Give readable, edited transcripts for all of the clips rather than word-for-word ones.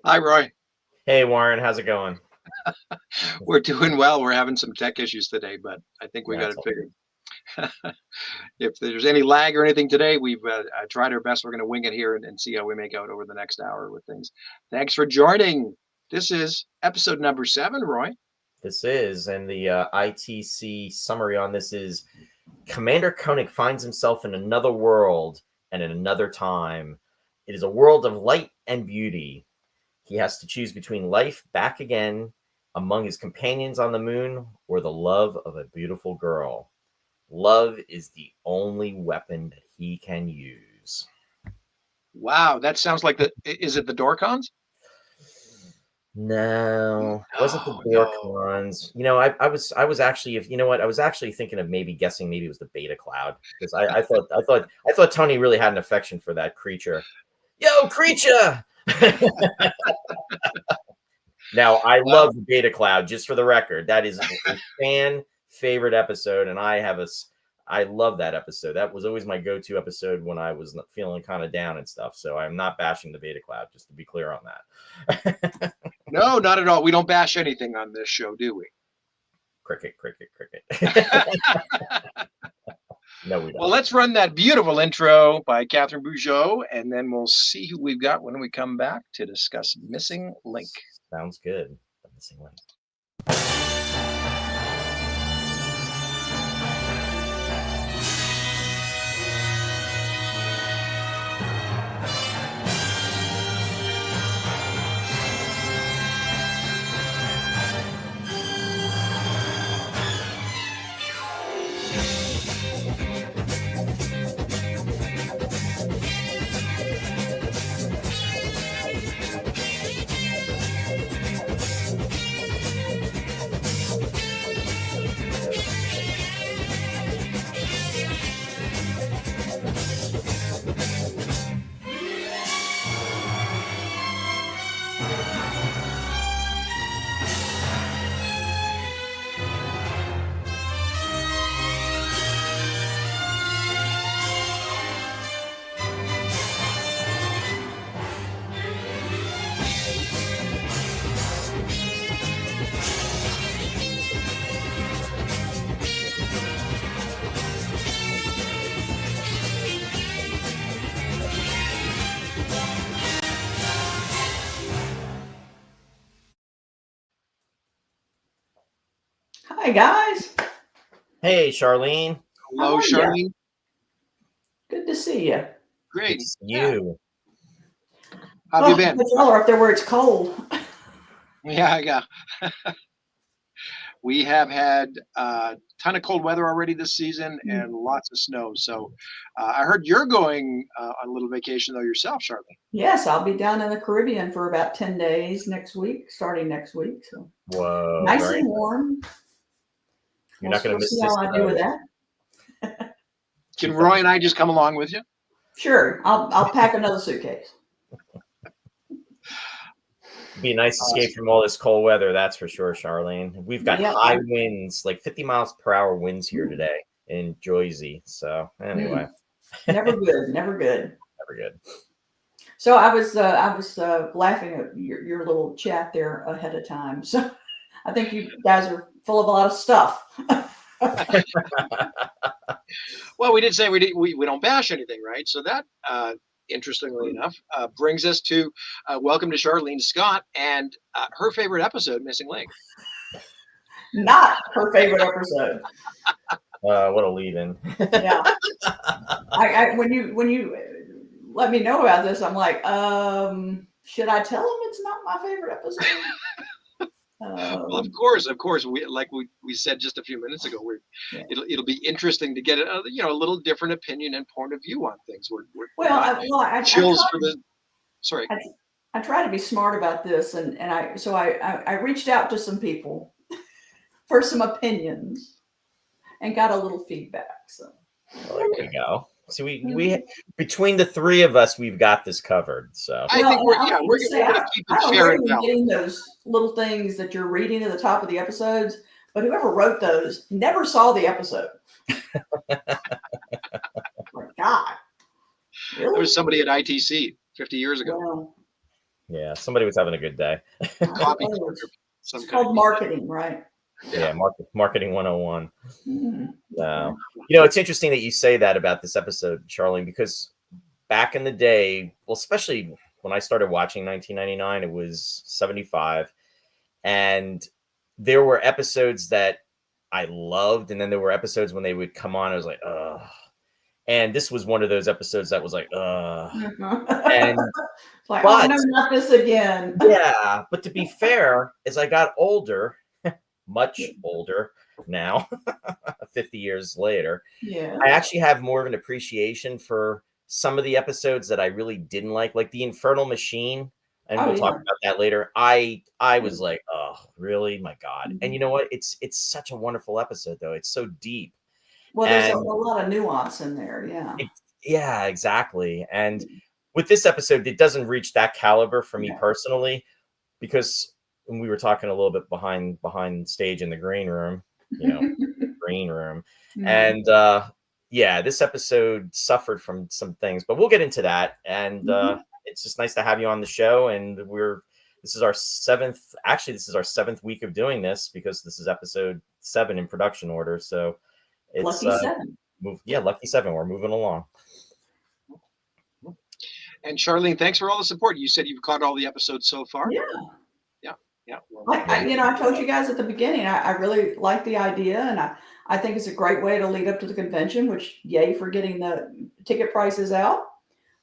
Hi, Roy. Hey Warren, how's it going? We're doing well. We're having some tech issues today, but I think we got That's it all figured. If there's any lag or anything today, we've tried our best. We're going to wing it here and see how we make out over the next hour with things. Thanks for joining. This is episode number 7, Roy. this is, and the ITC summary on this is Commander Koenig finds himself in another world and in another time. It is a world of light and beauty. He has to choose between life back again among his companions on the moon or the love of a beautiful girl. Love is the only weapon that he can use. Wow, that sounds like is it the Dorcons? No, it wasn't the No, dork no. ones. I was actually, if you know what, I was actually thinking of maybe guessing maybe it was the Beta Cloud because I thought Tony really had an affection for that creature. Yo, creature! Now I Well, love the Beta Cloud, just for the record. That is a fan favorite episode, and I love that episode. That was always my go-to episode when I was feeling kind of down and stuff. So I'm not bashing the Beta Cloud, just to be clear on that. no, not at all. We don't bash anything on this show, do we? Cricket, cricket, cricket. No, we Well, don't. let's run that beautiful intro by Catherine Bougeot, and then we'll see who we've got when we come back to discuss Missing Link. Sounds good. The missing link. Hi guys, Hey, Charlene. how Hello, are you? Charlene. Good to see you. Good Great. to see Yeah. you. How have you been? But y'all are up there where it's cold. Yeah, yeah. We have had a ton of cold weather already this season and lots of snow. So I heard you're going on a little vacation though yourself, Charlene. Yes, I'll be down in the Caribbean for about 10 days next week, starting next week. So Whoa, nice very and nice. warm. You're not going We'll to miss see this how I do with that. Can Roy and 2000. I just come along with you? Sure, I'll pack another suitcase. Be a nice escape from all this cold weather, that's for sure, Charlene. We've got Yep. high winds, like 50 miles per hour winds here today in Jersey. So anyway, Never good, never good. never good. So I was laughing at your little chat there ahead of time. So I think you guys are full of a lot of stuff. Well, we did say we don't bash anything, right? So that, interestingly enough, brings us to welcome to Charlene Scott and her favorite episode, Missing Link. Not her favorite episode. What a lead in. Yeah. When you let me know about this, I'm like, should I tell him it's not my favorite episode? Well, of course, we said just a few minutes ago, Yeah. it'll be interesting to get a little different opinion and point of view on things. We're Well, not I chills try, for the sorry. I try to be smart about this, and I reached out to some people for some opinions and got a little feedback. So Well, there we go. So we between the three of us, we've got this covered. So I think we're gonna say, going to keep I it don't fair agree and with balanced. getting those little things that you're reading at the top of the episodes, but whoever wrote those never saw the episode. My God, There really? was somebody at ITC 50 years ago. Well, Yeah, somebody was having a good day. Coffee Oh, filter, some it's kind. called marketing, right? Yeah, marketing 101. Mm. Wow. You know, it's interesting that you say that about this episode, Charlene, because back in the day, well, especially when I started watching 1999, it was 75. And there were episodes that I loved. And then there were episodes when they would come on, I was like, ugh. And this was one of those episodes that was like, ugh. And, It's like, oh but no, not this again. yeah, but to be fair, as I got older, much older now, 50 years later, Yeah. I actually have more of an appreciation for some of the episodes that I really didn't like the Infernal Machine, and Oh we'll talk yeah. about that later. I was like, oh, really? My God. And you know what? It's such a wonderful episode though. It's so deep. Well, there's a And lot of nuance in there. Yeah. yeah, exactly. And with this episode, it doesn't reach that caliber for me Yeah. personally, because when we were talking a little bit behind stage in the green room, you know, green room. And yeah, this episode suffered from some things, but we'll get into that. And it's just nice to have you on the show. And this is our seventh week of doing this, because this is episode 7 in production order. So it's Lucky 7. lucky 7. We're moving along. And Charlene, thanks for all the support. You said you've caught all the episodes so far. Yeah. Yeah. Well, Like I told you guys at the beginning, I really like the idea, and I think it's a great way to lead up to the convention. Which, yay for getting the ticket prices out.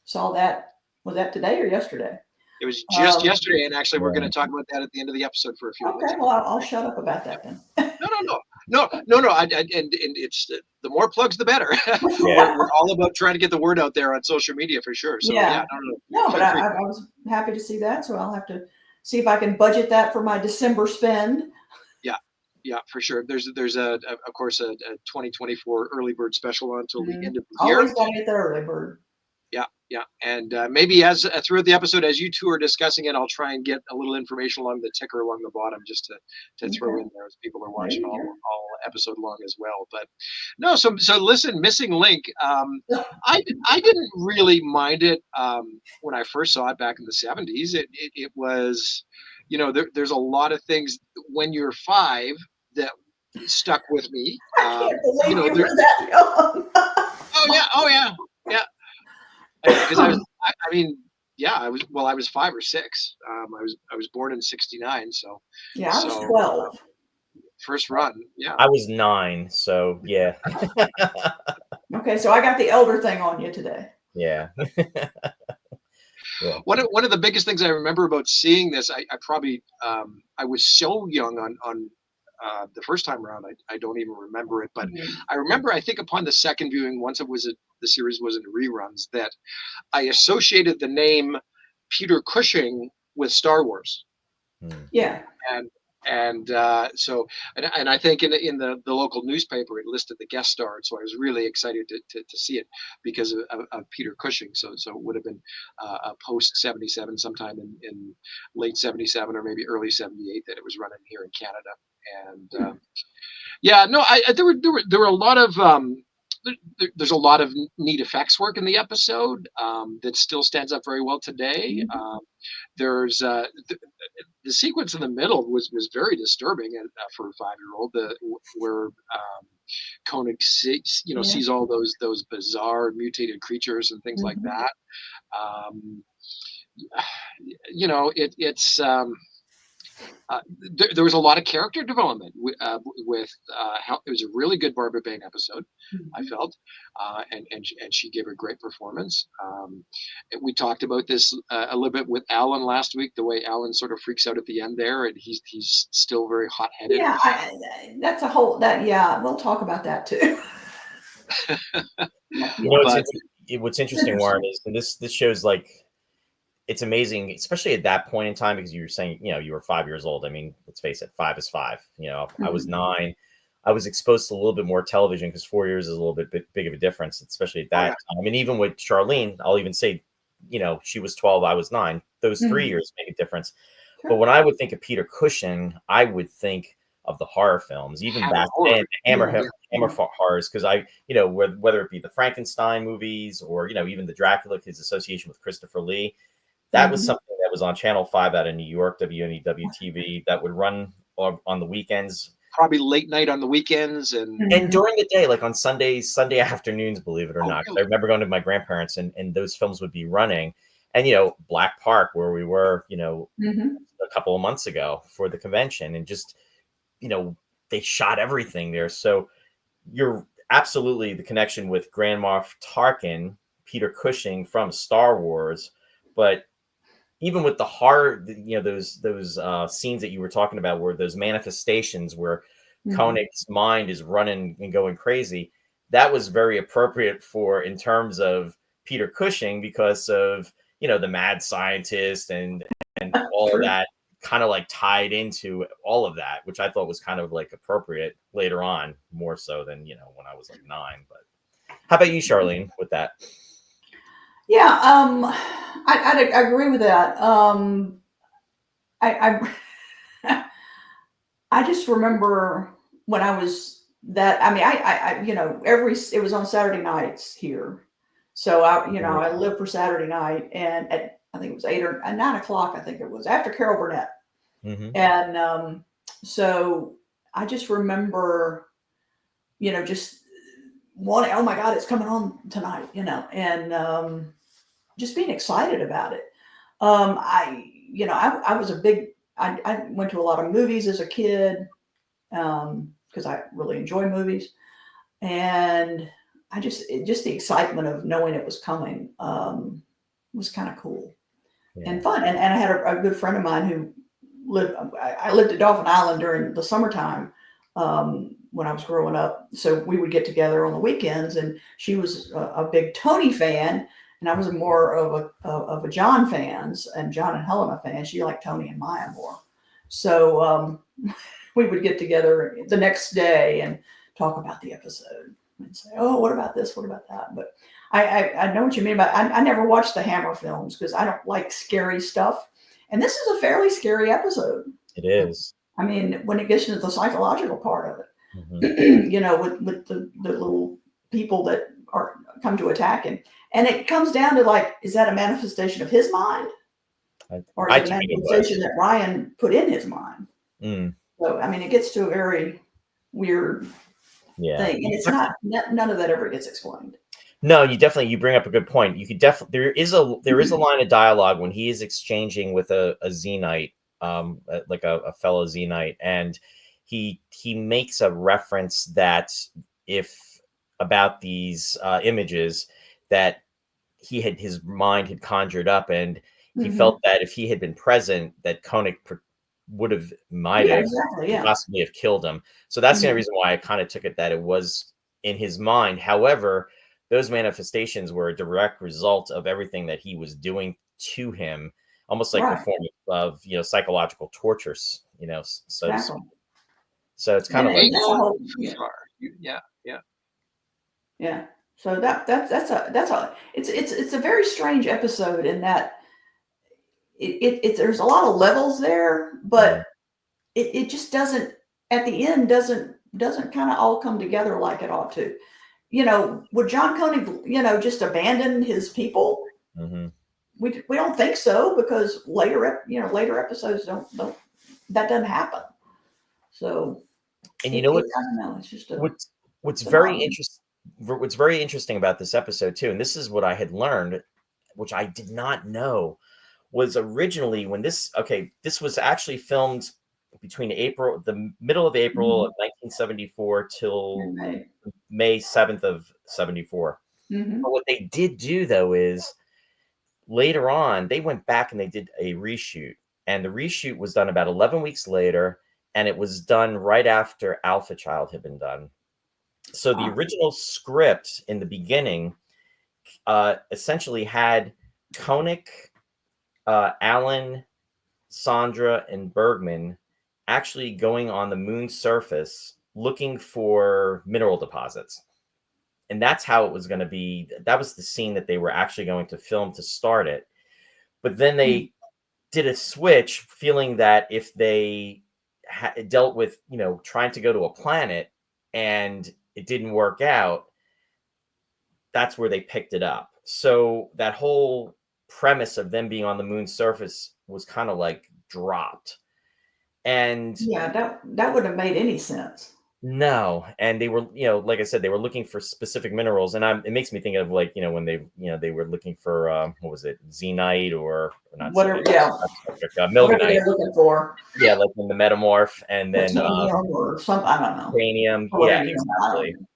Saw that, was that today or yesterday? it was just yesterday, and actually, we're Yeah. going to talk about that at the end of the episode for a few minutes. Okay, well I'll shut up about that then. No. And it's the more plugs, the better. Yeah. We're all about trying to get the word out there on social media for sure. So Yeah. no. No, but I was happy to see that, so I'll have to see if I can budget that for my December spend. Yeah, for sure. There's of course a 2024 early bird special until the end of the year. Always got to get the early bird. Yeah, and maybe as throughout the episode, as you two are discussing it, I'll try and get a little information along the ticker along the bottom, just to throw in there as people are watching all episode long as well. But no, so listen, Missing Link. I didn't really mind it when I first saw it back in the 70s. It was, there's a lot of things when you're 5 that stuck with me. I can't believe you were that young. Oh yeah. Because I was 5 or 6. I was born in '69, so yeah, I was 12. First run, yeah. I was 9, so yeah. Okay, so I got the elder thing on you today. Yeah. Yeah. One of the biggest things I remember about seeing this, I probably I was so young on the first time around, I don't even remember it, but I remember, I think upon the second viewing, once the series was in reruns, that I associated the name Peter Cushing with Star Wars. Yeah. And so I think in the local newspaper it listed the guest star, so I was really excited to see it because of Peter Cushing. So it would have been a post 77, sometime in late 77 or maybe early 78 that it was running here in Canada. And there were a lot of there's a lot of neat effects work in the episode that still stands up very well today. There's the sequence in the middle was very disturbing for a 5-year-old. Where Koenig sees all those bizarre mutated creatures and things like that. It's. There was a lot of character development with how it was a really good Barbara Bain episode, I felt, and she gave a great performance. We talked about this a little bit with Alan last week, the way Alan sort of freaks out at the end there, and he's still very hot-headed. Yeah, that's a whole we'll talk about that too. What's interesting, Warren, is this shows like. It's amazing, especially at that point in time, because you were saying, you were 5 years old. I mean, let's face it, 5 is 5. I was 9. I was exposed to a little bit more television because 4 years is a little bit big of a difference, especially at that time. I mean, even with Charlene, I'll even say, she was 12, I was 9. Those 3 years make a difference. Sure. But when I would think of Peter Cushing, I would think of the horror films, even back then, Hammer horrors, because whether it be the Frankenstein movies or, even the Dracula, his association with Christopher Lee. That was something that was on Channel 5 out of New York, WNEW TV, that would run on the weekends. Probably late night on the weekends and And during the day, like on Sunday afternoons, believe it or Oh, not. 'Cause I really? remember going to my grandparents and those films would be running. And, Black Park, where we were, a couple of months ago for the convention, and just, they shot everything there. So you're absolutely the connection with Grand Moff Tarkin, Peter Cushing from Star Wars. But even with the horror, those scenes that you were talking about, where those manifestations where Konig's mind is running and going crazy, that was very appropriate in terms of Peter Cushing, because of the mad scientist and all of that kind of like tied into all of that, which I thought was kind of like appropriate later on, more so than when I was like 9. But how about you, Charlene, with that? Yeah, I agree with that. I I just remember when I was that. I mean, it was on Saturday nights here, so I lived for Saturday night, and I think it was 8 or 9 o'clock. I think it was after Carol Burnett, Mm-hmm. and so I just remember, just wanting. Oh my God, it's coming on tonight, and just being excited about it. I was a big. I went to a lot of movies as a kid because I really enjoy movies, and just the excitement of knowing it was coming was kind of cool and Yeah. fun. And I had a good friend of mine who lived. I lived at Dolphin Island during the summertime when I was growing up, so we would get together on the weekends. And she was a big Tony fan, and I was more of a John fans and John and Helena fans. She liked Tony and Maya more, so we would get together the next day and talk about the episode and say, "Oh, what about this? What about that?" But I know what you mean. But I never watched the Hammer films because I don't like scary stuff. And this is a fairly scary episode. It is. I mean, when it gets into the psychological part of Mm-hmm. it, with the little people that are come to attack him, and it comes down to like, is that a manifestation of his mind, or is I it a think it manifestation was. that Ryan put in his mind? Mm, So I mean, it gets to a very weird yeah. thing, and it's not none of that ever gets explained. No, you bring up a good point. You could definitely there is a line of dialogue when he is exchanging with a Xenite, like a fellow Xenite, and he makes a reference that if about these images that his mind had conjured up, and he Mm-hmm. felt that if he had been present, that Koenig might Yeah, have exactly. could Yeah. possibly have killed him. So that's the only Mm-hmm. reason why I kind of took it that it was in his mind. However, those manifestations were a direct result of everything that he was doing to him, almost like a Right. form of psychological tortures, so to Exactly. speak. So it's kind And, of like and ain't that's a going whole. too far. Yeah, yeah. Yeah. So that's a it's a very strange episode in that it's there's a lot of levels there, Mhm. but it just doesn't at the end doesn't kind of all come together like it ought to. Would John Koenig, just abandon his people? Mhm. We don't think so because later episodes don't that doesn't happen. So And you know I don't know. It's just what's what's it's an very odd one. interesting what's very interesting about this episode too, and this is what I had learned, which I did not know, was originally when this was actually filmed between the middle of April Mhm. of 1974 till Right. May 7th of 74. Mhm. But what they did do though is later on they went back and they did a reshoot, and the reshoot was done about 11 weeks later, and it was done right after Alpha Child had been done. So the Ah, original script in the beginning essentially had Koenig, Allen, Sandra, and Bergman actually going on the moon's surface looking for mineral deposits. And that's how it was going to be. That was the scene that they were actually going to film to start it. But then hmm. they did a switch, feeling that if they dealt with, trying to go to a planet and it didn't work out, that's where they picked it up. So that whole premise of them being on the moon's surface was kind of like dropped. And Yeah, that wouldn't have made any sense. no, and they were, like I said, they were looking for specific minerals, and it makes me think of like, when they were looking for what was it, Zenite or not Whatever, Zenite, yeah, whatever Milganite, they're looking for, yeah, like in the metamorph, and then titanium or some, I don't know, cranium, yeah, palladium, I don't exactly, know.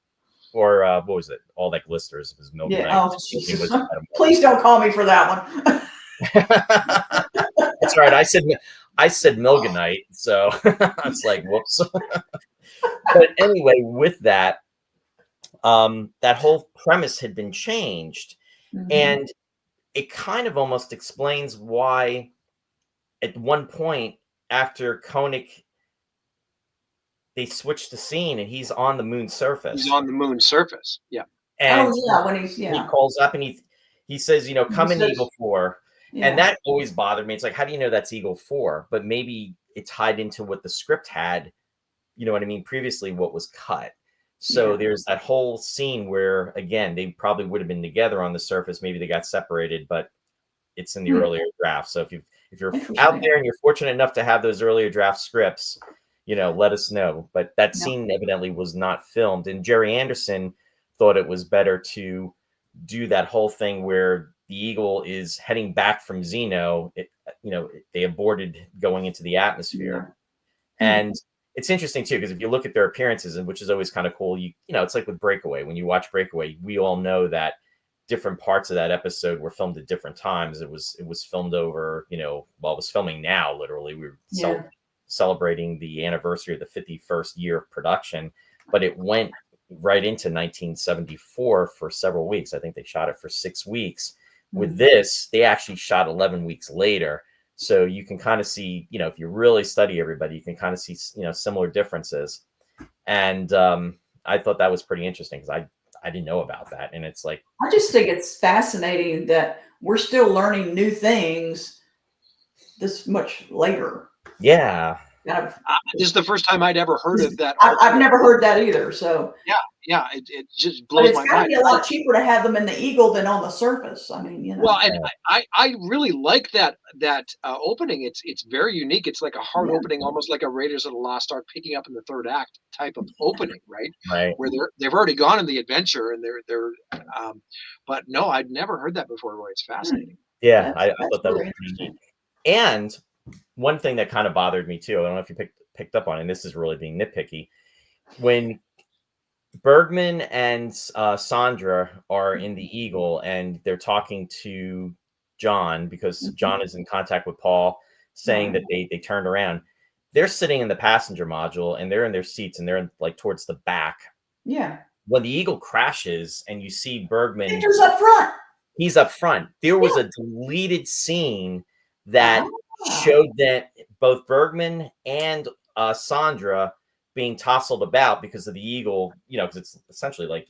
or what was it? All that glisters was Yeah. Milganite. Oh, Lithium Jesus! was metamorph. Please don't call me for that one. That's right. I said Milganite, so I was like, whoops. But anyway, with that, that whole premise had been changed, Mhm. and it kind of almost explains why at one point after Koenig, they switched the scene and he's on the moon's He's surface, on the moon's surface. Yeah. and Oh yeah, when he's he yeah, calls up and he says, he come in says Eagle 4. And yeah, that always bothered me. It's like, how do you know that's Eagle 4? But maybe it tied into what the script had, you know what I mean, previously what was cut. So yeah. there's that whole scene where, again, they probably would have been together on the surface. Maybe they got separated, but it's in the Hmm. earlier draft. So if you're out Interesting. there and you're fortunate enough to have those earlier draft scripts, let us know. But that Yeah. scene evidently was not filmed, and Jerry Anderson thought it was better to do that whole thing where the Eagle is heading back from Xeno. They aborted going into the Yeah. atmosphere, Hmm. and it's interesting too because if you look at their appearances, and which is always kind of cool, it's like with Breakaway. When you watch Breakaway, we all know that different parts of that episode were filmed at different times. It was filmed over, well, it was filming now. Literally, we were Yeah. celebrating the anniversary of the 51st year of production, but it went right into 1974 for several weeks. I think they shot it for 6 weeks. With Hmm. this, they actually shot 11 weeks later. So you can kind of see, if you really study everybody, you can kind of see, similar differences. And I thought that was pretty interesting because I didn't know about that. And it's like, I just think it's fascinating that we're still learning new things this much later. yeah, Kind of, This is the first time I'd ever heard of that I've alternate. never heard that either. So, Yeah, yeah, it just but blows it's my got to mind. be a lot cheaper to have them in the Eagle than on the surface. I mean, Well, and yeah, I really like that opening. It's very unique. It's like a hard yeah, opening, almost like a Raiders of the Lost Ark picking up in the third act type of opening, right? right. Where they've already gone in the adventure and they're but no, I'd never heard that before, Roy. It's hmm, fascinating. Yeah, I that's thought that was really pretty neat. interesting. And one thing that kind of bothered me too, I don't know if you picked up on it, and this is really being nitpicky, when Bergman and Sandra are in the Eagle and they're talking to John because Mhm. John is in contact with Paul, saying Right. that they turned around. They're sitting in the passenger module and they're in their seats and they're like towards the back. Yeah. When the Eagle crashes and you see Bergman, Pictures up front. he's up front. There was Yeah. a deleted scene that Ah. showed that both Bergman and Sandra being tousled about because of the Eagle, because it's essentially like,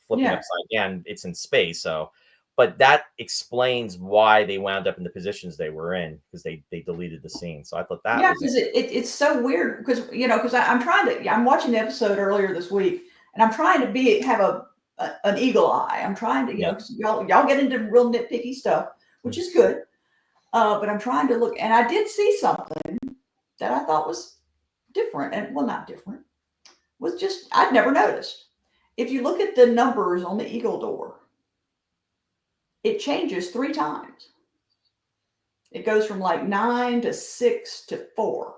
flipping Yeah. upside down. It's in space. So, but that explains why they wound up in the positions they were in because they deleted the scene. So I thought that Yeah, was, because it's so weird because because I'm trying to I'm watching the episode earlier this week and I'm trying to have an eagle eye. I'm trying to 'cause y'all get into real nitpicky stuff, which is good. But I'm trying to look and I did see something that I thought was different and well not different was just I'd never noticed. If you look at the numbers on the eagle door, it changes 3 times. It goes from like 9 to 6 to 4.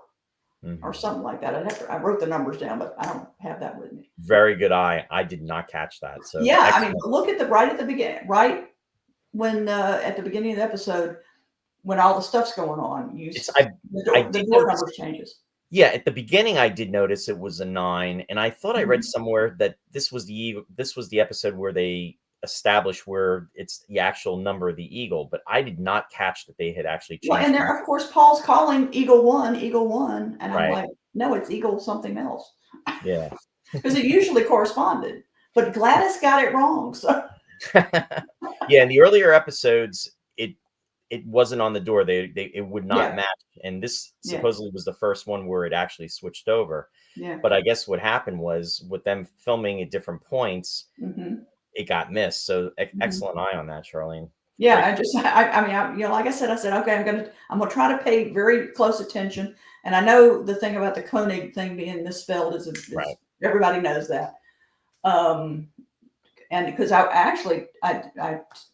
Or Mhm. something like that. I wrote the numbers down, but I don't have that with me. Very good eye. I did not catch that. So Yeah, I mean, excellent. look at the right at the beginning, right when at the beginning of the episode when all the stuff's going on, It's I the did door notice. numbers changes. Yeah, at the beginning, I did notice it was a 9, and I thought I read Mhm. somewhere that this was the episode where they established where it's the actual number of the eagle, but I did not catch that they had actually Well, and changed there, them. of course, Paul's calling Eagle One, and I'm Right. like, no, it's Eagle something else Yeah. because it usually corresponded. But Gladys got it wrong, so Yeah, in the earlier episodes, it wasn't on the door. It would not yeah, match, and this yeah, supposedly was the first one where it actually switched over. yeah. But I guess what happened was with them filming at different points, Hmm. it got missed. So Hmm. excellent eye on that, Charlene. Yeah, Like, I mean, like I said, okay, I'm gonna try to pay very close attention. And I know the thing about the Koenig thing being misspelled right. is everybody knows that. Um, and because I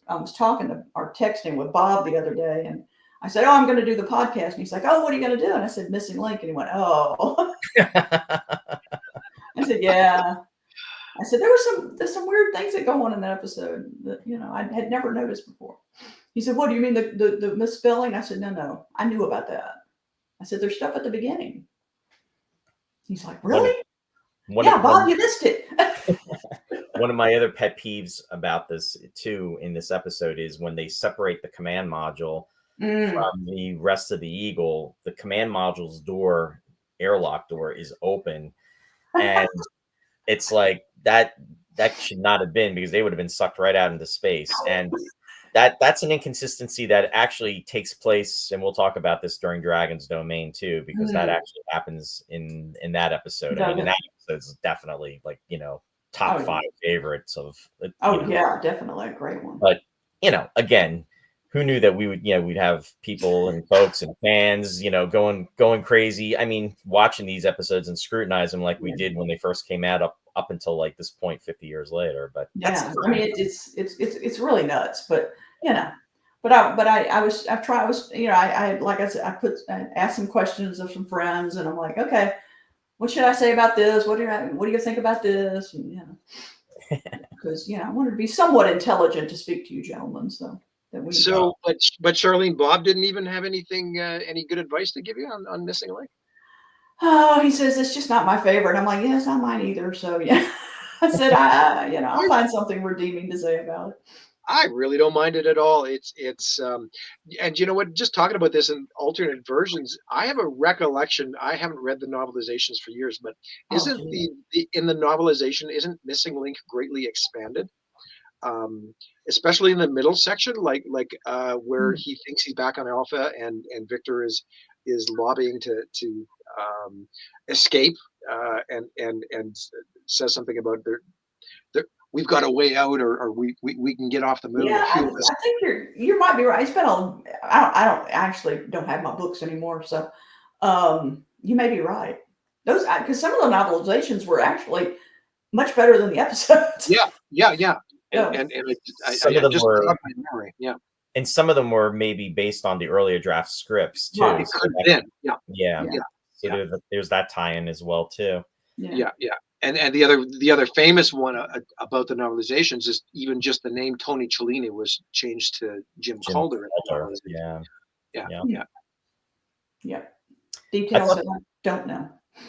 was talking to or texting with Bob the other day, and I said, "Oh, I'm going to do the podcast," and he's like, "Oh, what are you going to do?" And I said, "Missing link," and he went, "Oh." I said, "Yeah." I said, there's some weird things that go on in that episode that I had never noticed before." He said, "What do you mean the misspelling?" I said, No, I knew about that. I said, "There's stuff at the beginning." He's like, one of "Really?" one Yeah, of Bob, one you missed it. one of my other pet peeves about this too in this episode is when they separate the command module Mm. from the rest of the Eagle. The command module's door, airlock door, is open, and it's like that should not have been, because they would have been sucked right out into space. And that's an inconsistency that actually takes place, and we'll talk about this during Dragon's Domain too, because that Mm. actually happens in that episode. I mean, Does in it? that episode is definitely like, top Oh, yeah. five favorites of, Oh, yeah, definitely a great one. but again, who knew that we'd have people and folks and fans, going crazy. I mean, watching these episodes and scrutinize them like we Yeah. did when they first came out up until like this point 50 years later. But that's Yeah, I fine. mean it's really nuts, but you know, I like I said, I asked some questions of some friends, and I'm like, okay, what should I say about this? What do you think about this? And because I wanted to be somewhat intelligent to speak to you gentlemen, so that we. So, but Charlene, Bob didn't even have anything, any good advice to give you on Missing Link? Oh, he says it's just not my favorite. I'm like, yeah, it's not mine either. So yeah, I said I'll find something redeeming to say about it. I really don't mind it at all. And you know what? Just talking about this in alternate versions, I have a recollection. I haven't read the novelizations for years, but Oh, isn't gee. the in the novelization, isn't Missing Link greatly expanded? Um, Especially in the middle section, where Hmm. he thinks he's back on Alpha, and Victor is lobbying to um, escape, and says something about we've got a way out, or we can get off the moon, Yeah, a few of us. I think you might be right. It's been a I actually don't have my books anymore, so you may be right. Those because some of the novelizations were actually much better than the episodes. Yeah. And So, Some of I them just were, jogged my memory. Yeah, and some of them were maybe based on the earlier draft scripts too. right. it So could have that, been. Yeah, yeah, Yeah. yeah, so yeah, there's that tie-in as well too. Yeah. yeah. And the other famous one about the novelizations is even just the name Tony Cellini was changed to Jim Jim Calder in the Coulter, novelization. yeah, Yeah, yeah. Hmm. yeah. Yeah. I Details thought that I don't know.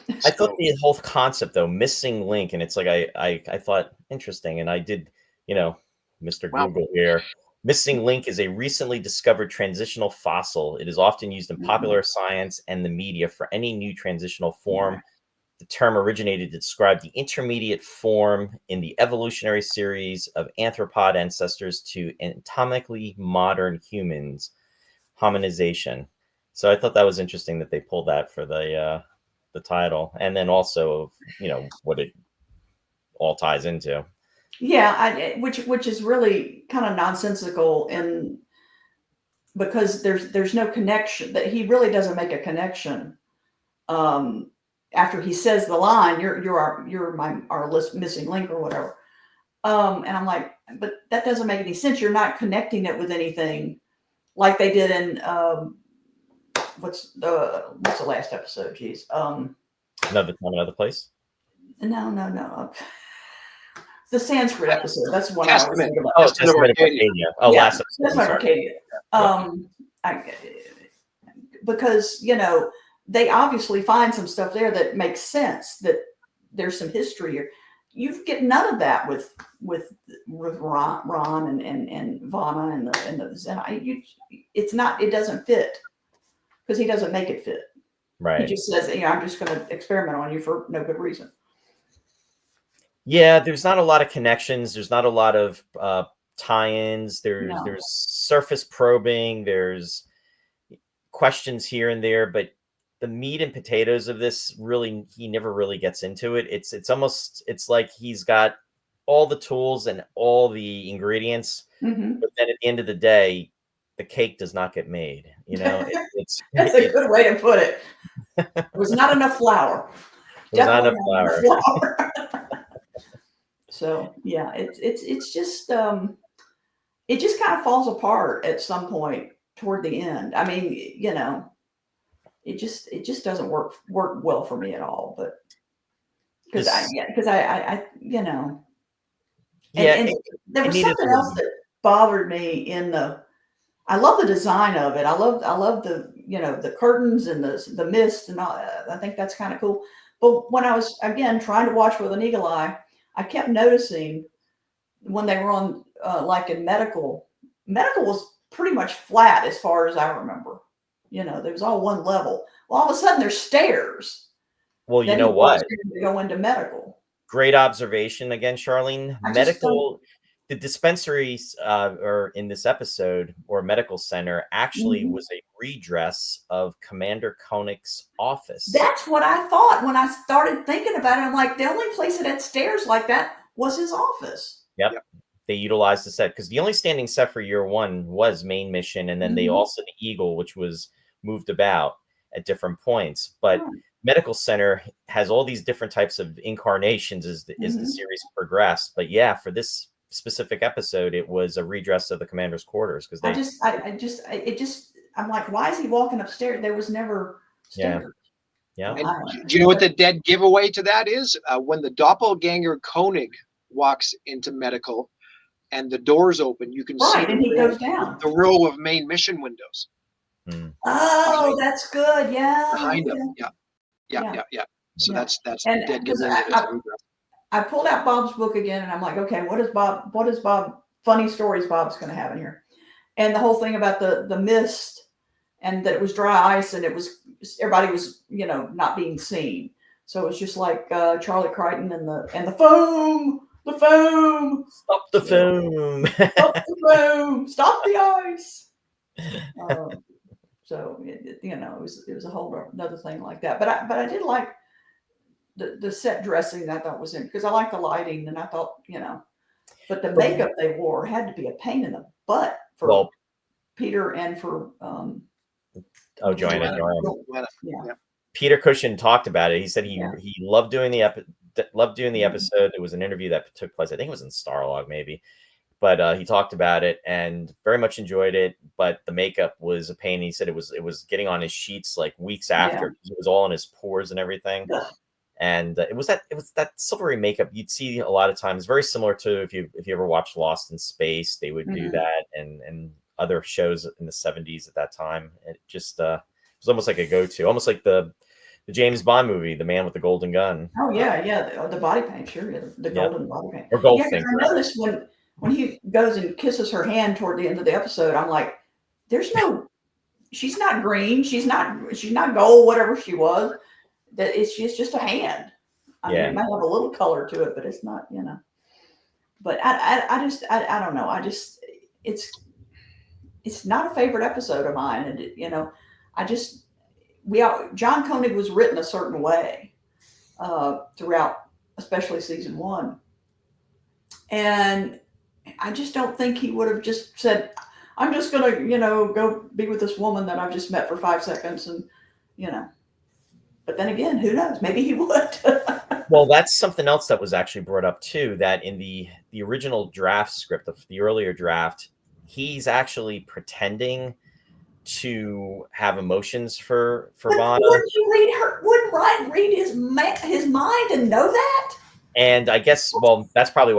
I thought So the whole concept though, missing link, and it's like I thought interesting, and I did, Mr. wow. Google here. Missing link is a recently discovered transitional fossil. It is often used in Mhm. popular science and the media for any new transitional Yeah. form. The term originated to describe the intermediate form in the evolutionary series of anthropod ancestors to anatomically modern humans, hominization. So I thought that was interesting that they pulled that for the title, and then also what it all ties into. Yeah, which is really kind of nonsensical, and because there's no connection, that he really doesn't make a connection um after he says the line, you're my our list missing link or whatever. And I'm like, but that doesn't make any sense. You're not connecting it with anything like they did in what's the last episode? Jeez. Another time, another place. No. The Sanskrit episode. That's the one I always Testament, think about. Oh, Testament of Testament of Arcadia. Arcadia. Oh, Yeah, last episode. that's I'm my sorry. Arcadia. Yep. I, because they obviously find some stuff there that makes sense, that there's some history here. You get none of that with Ron and Vana and the Zen. It's not. It doesn't fit because he doesn't make it fit. He Right. just says, I'm just going to experiment on you for no good reason. Yeah, there's not a lot of connections. There's not a lot of tie-ins. There's No. there's surface probing. There's questions here and there, but the meat and potatoes of this, really, he never really gets into it. It's like he's got all the tools and all the ingredients, Mhm. but then at the end of the day, the cake does not get made. You know, it's That's a good way to put it. There was not enough flour. there's not Definitely enough not enough flour. flour. So yeah, it's just it just kind of falls apart at some point toward the end. I mean, you know, it just doesn't work well for me at all. But because This, I you know, and yeah, there it was needed a something else little. that bothered me in the. I love the design of it. I love the the curtains and the mist and all. I think that's kind of cool. But when I was again trying to watch with an eagle eye, I kept noticing when they were on like in medical was pretty much flat as far as I remember. There was all one level. Well, all of a sudden there's stairs. Well, you Then know he walks what? in to go into medical. Great observation again, Charlene. I just don't. The dispensaries or in this episode or medical center actually Mhm. was a redress of Commander Koenig's office. That's what I thought when I started thinking about it. I'm like, the only place that had stairs like that was his office. Yep. Yep. They utilized the set because the only standing set for year one was main mission, and then they Mhm. also the Eagle, which was moved about at different points. But Right. Medical Center has all these different types of incarnations as the Mhm. series progressed. But yeah, for this specific episode, it was a redress of the commander's quarters because they, It just, I'm like, why is he walking upstairs? There was never yeah, stairs. yeah. Well, And I don't do know. you know what But the dead giveaway to that is? When the doppelganger Koenig walks into medical and the doors open, you can see right, and he goes down. the row of main mission windows Mm, Oh, behind that's good. Yeah, behind him. yeah, Yeah, yeah, yeah, yeah, yeah. So yeah. that's the And dead because giveaway that is a redress. I pulled out Bob's book again, and I'm like, okay, what is Bob? Funny stories Bob's going to have in here, and the whole thing about the mist, and that it was dry ice, and it was everybody was not being seen. So it was just like Charlie Crichton and the foam, the foam. Stop the So foam. stop the foam, stop the ice. Um, so it was a whole another thing like that. But I did like the set dressing that I thought was in because I like the lighting and I thought but the makeup they wore had to be a pain in the butt for Well, Peter and for oh, what was Joanna it? Joanna, Durham. Joanna. Yeah, Yeah. Peter Cushing talked about it. He said yeah. he loved doing the Mhm. episode. There was an interview that took place. I think it was in Starlog, maybe. But he talked about it and very much enjoyed it. But the makeup was a pain. He said it was getting on his sheets like weeks Yeah. after. It was all in his pores and everything. Ugh. And it was that silvery makeup you'd see a lot of times. Very similar to if you ever watched Lost in Space, they would do Mhm. that and other shows in the 70s at that time. It just it was almost like a go-to, almost like the James Bond movie, The Man with the Golden Gun. Oh yeah. The body paint, sure. Yeah, the Yep. golden body paint. Or Yeah, because Goldfinger. I noticed when he goes and kisses her hand toward the end of the episode, I'm like, there's no. She's not green. She's not gold. Whatever she was, she's just a hand. I mean, Yeah. it might have a little color to it, but it's not. But I don't know. It's not a favorite episode of mine, and I just John Koenig was written a certain way throughout, especially season one, and I just don't think he would have just said, "I'm just gonna go be with this woman that I've just met for 5 seconds," and you know. But then again, who knows? Maybe he would. Well, that's something else that was actually brought up too. That in the original draft script, the earlier draft, he's actually pretending to have emotions for But Vanna. wouldn't you read her? Wouldn't Ryan read his mind and know that? And I guess, well, that's probably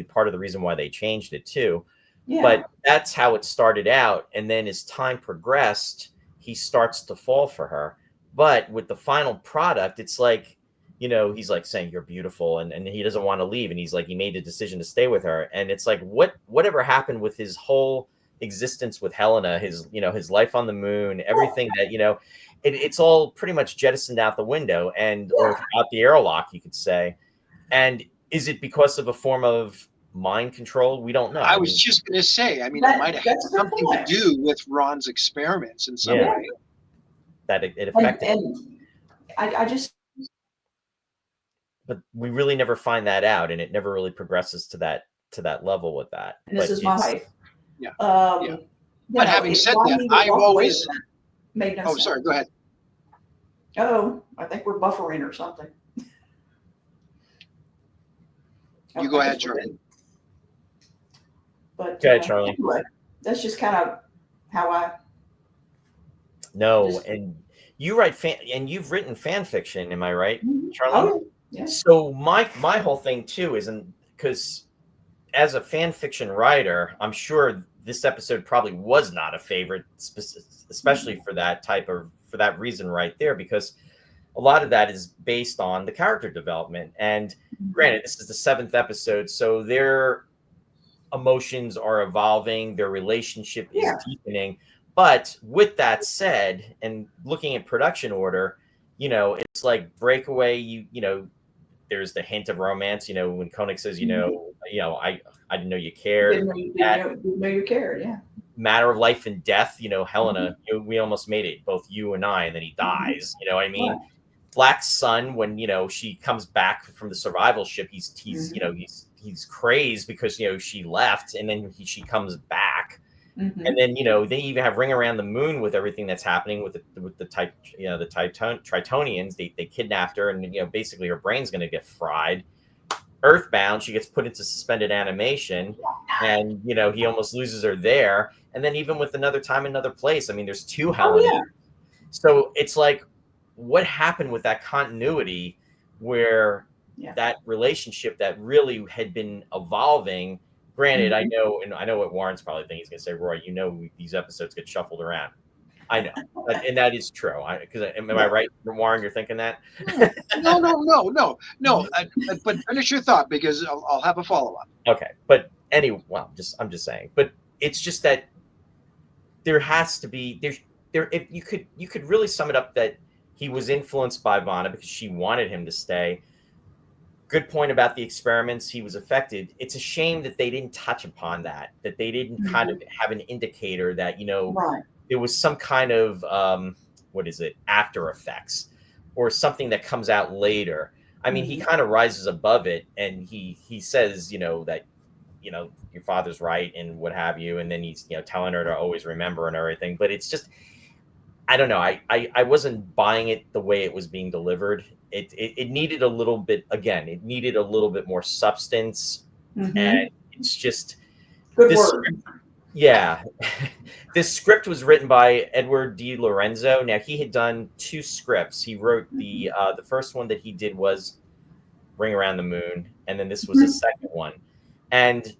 part of the reason why they changed it too. Yeah. But that's how it started out. And then as time progressed, he starts to fall for her. But with the final product, it's like, he's like saying you're beautiful and he doesn't want to leave. And he's like, he made the decision to stay with her. And it's like, whatever happened with his whole existence with Helena, his life on the moon, everything that, it's all pretty much jettisoned out the window or out the airlock, you could say. And is it because of a form of mind control? We don't know. I was just going to say, it might have had That's a good something point. to do with Ron's experiments in some Yeah. way. That it affected. And I just but we really never find that out, and it never really progresses to that level with that. And this But is it's my, Yeah. Yeah. you But know, having said why that, he would I've walk away always. from that made no Oh, sense. sorry. Go ahead. Oh, I think we're buffering or something. You go I ahead, guess we're good. Charlene. But Go ahead, Charlene. anyway, that's just kind of how I. No, Just- and you write and you've written fan fiction, am I right, Mhm. Charlene? Oh, yeah. So my whole thing too isn't because as a fan fiction writer, I'm sure this episode probably was not a favorite, especially for that reason right there, because a lot of that is based on the character development. And granted, this is the 7th episode, so their emotions are evolving, their relationship is Yeah. deepening. But with that said, and looking at production order, it's like Breakaway, there's the hint of romance, when Koenig says, I didn't know you cared. Didn't know you cared. Yeah. Matter of Life and Death, Helena, we almost made it, both you and I, and then he dies. You know what I mean? Right. Black Sun, when she comes back from the survival ship, he's he's crazed because she left, and then she comes back. And then they even have Ring Around the Moon with everything that's happening with the Tritonians. They kidnapped her, and basically her brain's going to get fried. Earthbound, she gets put into suspended animation, and he almost loses her there. And then even with Another Time, Another Place, I mean, there's 2 Helen. Yeah. So it's like, what happened with that continuity where that relationship that really had been evolving? Granted, I know what Warren's probably thinking. He's going to say, Roy, these episodes get shuffled around. I know, and that is true. Am I right, Warren? You're thinking that? No. But finish your thought, because I'll have a follow up. Okay, but anyway, I'm just saying. But it's just that there has to be if you could really sum it up that he was influenced by Vanna because she wanted him to stay. Good point about the experiments. He was affected. It's a shame that they didn't touch upon that they didn't kind of have an indicator that, Right. there was some kind of, after effects or something that comes out later. I mean, he kind of rises above it, and he says, that, your father's right and what have you. And then he's, telling her to always remember and everything. But it's just, I don't know. I wasn't buying it the way it was being delivered. It needed a little bit, it needed a little bit more substance. And it's just Good this word. Yeah. This script was written by Edward D. Lorenzo. Now, he had done 2 scripts. He wrote the first one that he did was Ring Around the Moon, and then this was his second one. And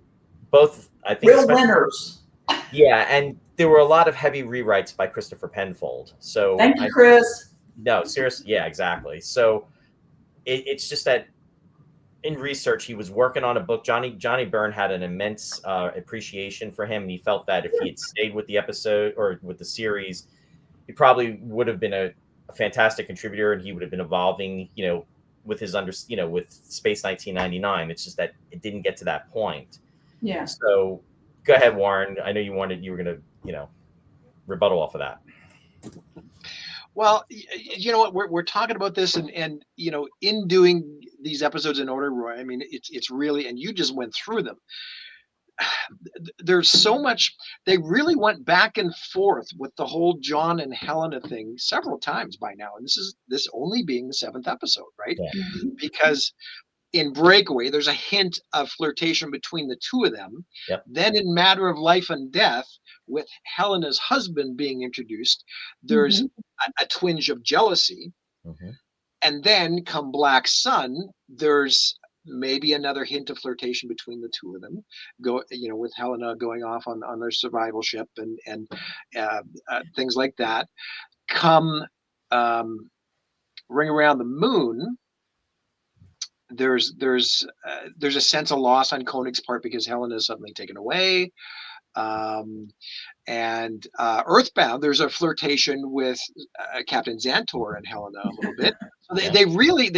both, I think, Real winners. Yeah, and there were a lot of heavy rewrites by Christopher Penfold. So thank you, Chris. No, seriously, yeah, exactly. So it's just that in research, he was working on a book. Johnny Byrne had an immense appreciation for him, and he felt that if he had stayed with the episode or with the series, he probably would have been a fantastic contributor, and he would have been evolving, with his with Space 1999. It's just that it didn't get to that point. Yeah. So go ahead, Warren. I know you were going to, rebuttal off of that. Well, you know what, we're talking about this, and in doing these episodes in order, Roy, I mean, it's really, and you just went through them. There's so much. They really went back and forth with the whole John and Helena thing several times by now, and this only being the 7th episode, right? Yeah. Because in Breakaway, there's a hint of flirtation between the 2 of them. Yep. Then in Matter of Life and Death, with Helena's husband being introduced, there's a twinge of jealousy. And then come Black Sun, there's maybe another hint of flirtation between the 2 of them, with Helena going off on their survival ship and things like that. Come Ring Around the Moon, there's a sense of loss on Koenig's part because Helena is suddenly taken away. And Earthbound, there's a flirtation with Captain Xantor and Helena a little bit. So they really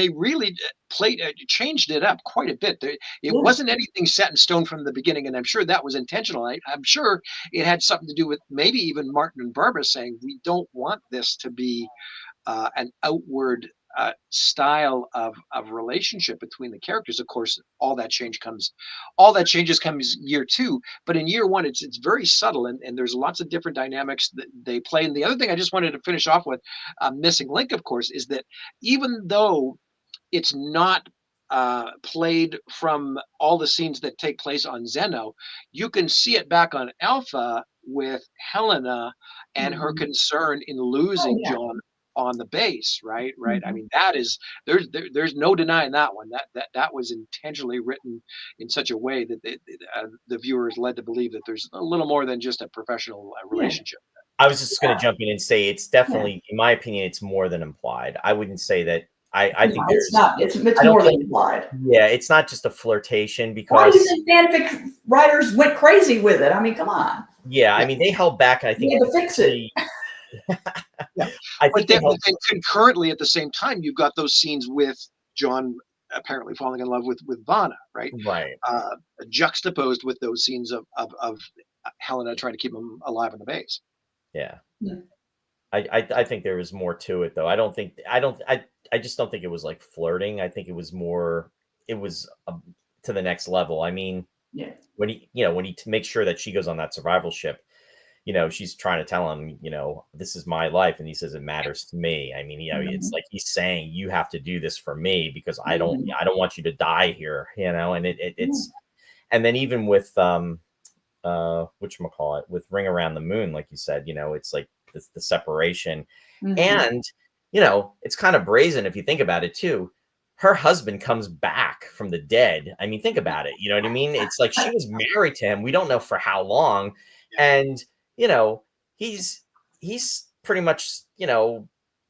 changed it up quite a bit. It wasn't anything set in stone from the beginning, and I'm sure that was intentional. I'm sure it had something to do with maybe even Martin and Barbara saying, we don't want this to be an outward style of relationship between the characters. Of course, all that changes comes year two, but in year one, it's very subtle, and there's lots of different dynamics that they play. And the other thing I just wanted to finish off with, missing link, of course, is that even though it's not played from all the scenes that take place on Zeno, you can see it back on Alpha with Helena and her Mhm. concern in Oh losing yeah. John on the base, right. I Mhm. mean, that is there's no denying that one. That was intentionally written in such a way that the viewer is led to believe that there's a little more than just a professional Yeah. relationship. I was just going to jump in and say it's Yeah. definitely, in my opinion, it's more than implied. I wouldn't say that. I No, think it's there's. not. It's I don't more than think. implied. Yeah, it's not just a flirtation Why do you because. think fanfic writers went crazy with it? I mean, come on. Yeah, I Yeah, mean they held back. I We think had to fix it. the. yeah. I But think they then, but held. then concurrently at the same time, you've got those scenes with John apparently falling in love with Vanna, right? Right. Uh, Juxtaposed with those scenes of Helena trying to keep him alive on the base. Yeah. Yeah. I think there was more to it though. I just don't think it was like flirting. I think it was more. It was to the next level. I mean, Yeah. when he makes sure that she goes on that survival ship, she's trying to tell him, this is my life, and he says it matters to me. I mean, it's Mhm. like he's saying you have to do this for me because Mhm. I don't want you to die here, and Yeah. it's and then even with whatchamacallit, with Ring Around the Moon, like you said, it's like the separation, Mhm. and it's kind of brazen if you think about it too. Her husband comes back from the dead. I mean, think about it. You know what I mean? It's like she was married to him. We don't know for how long, and you know he's pretty much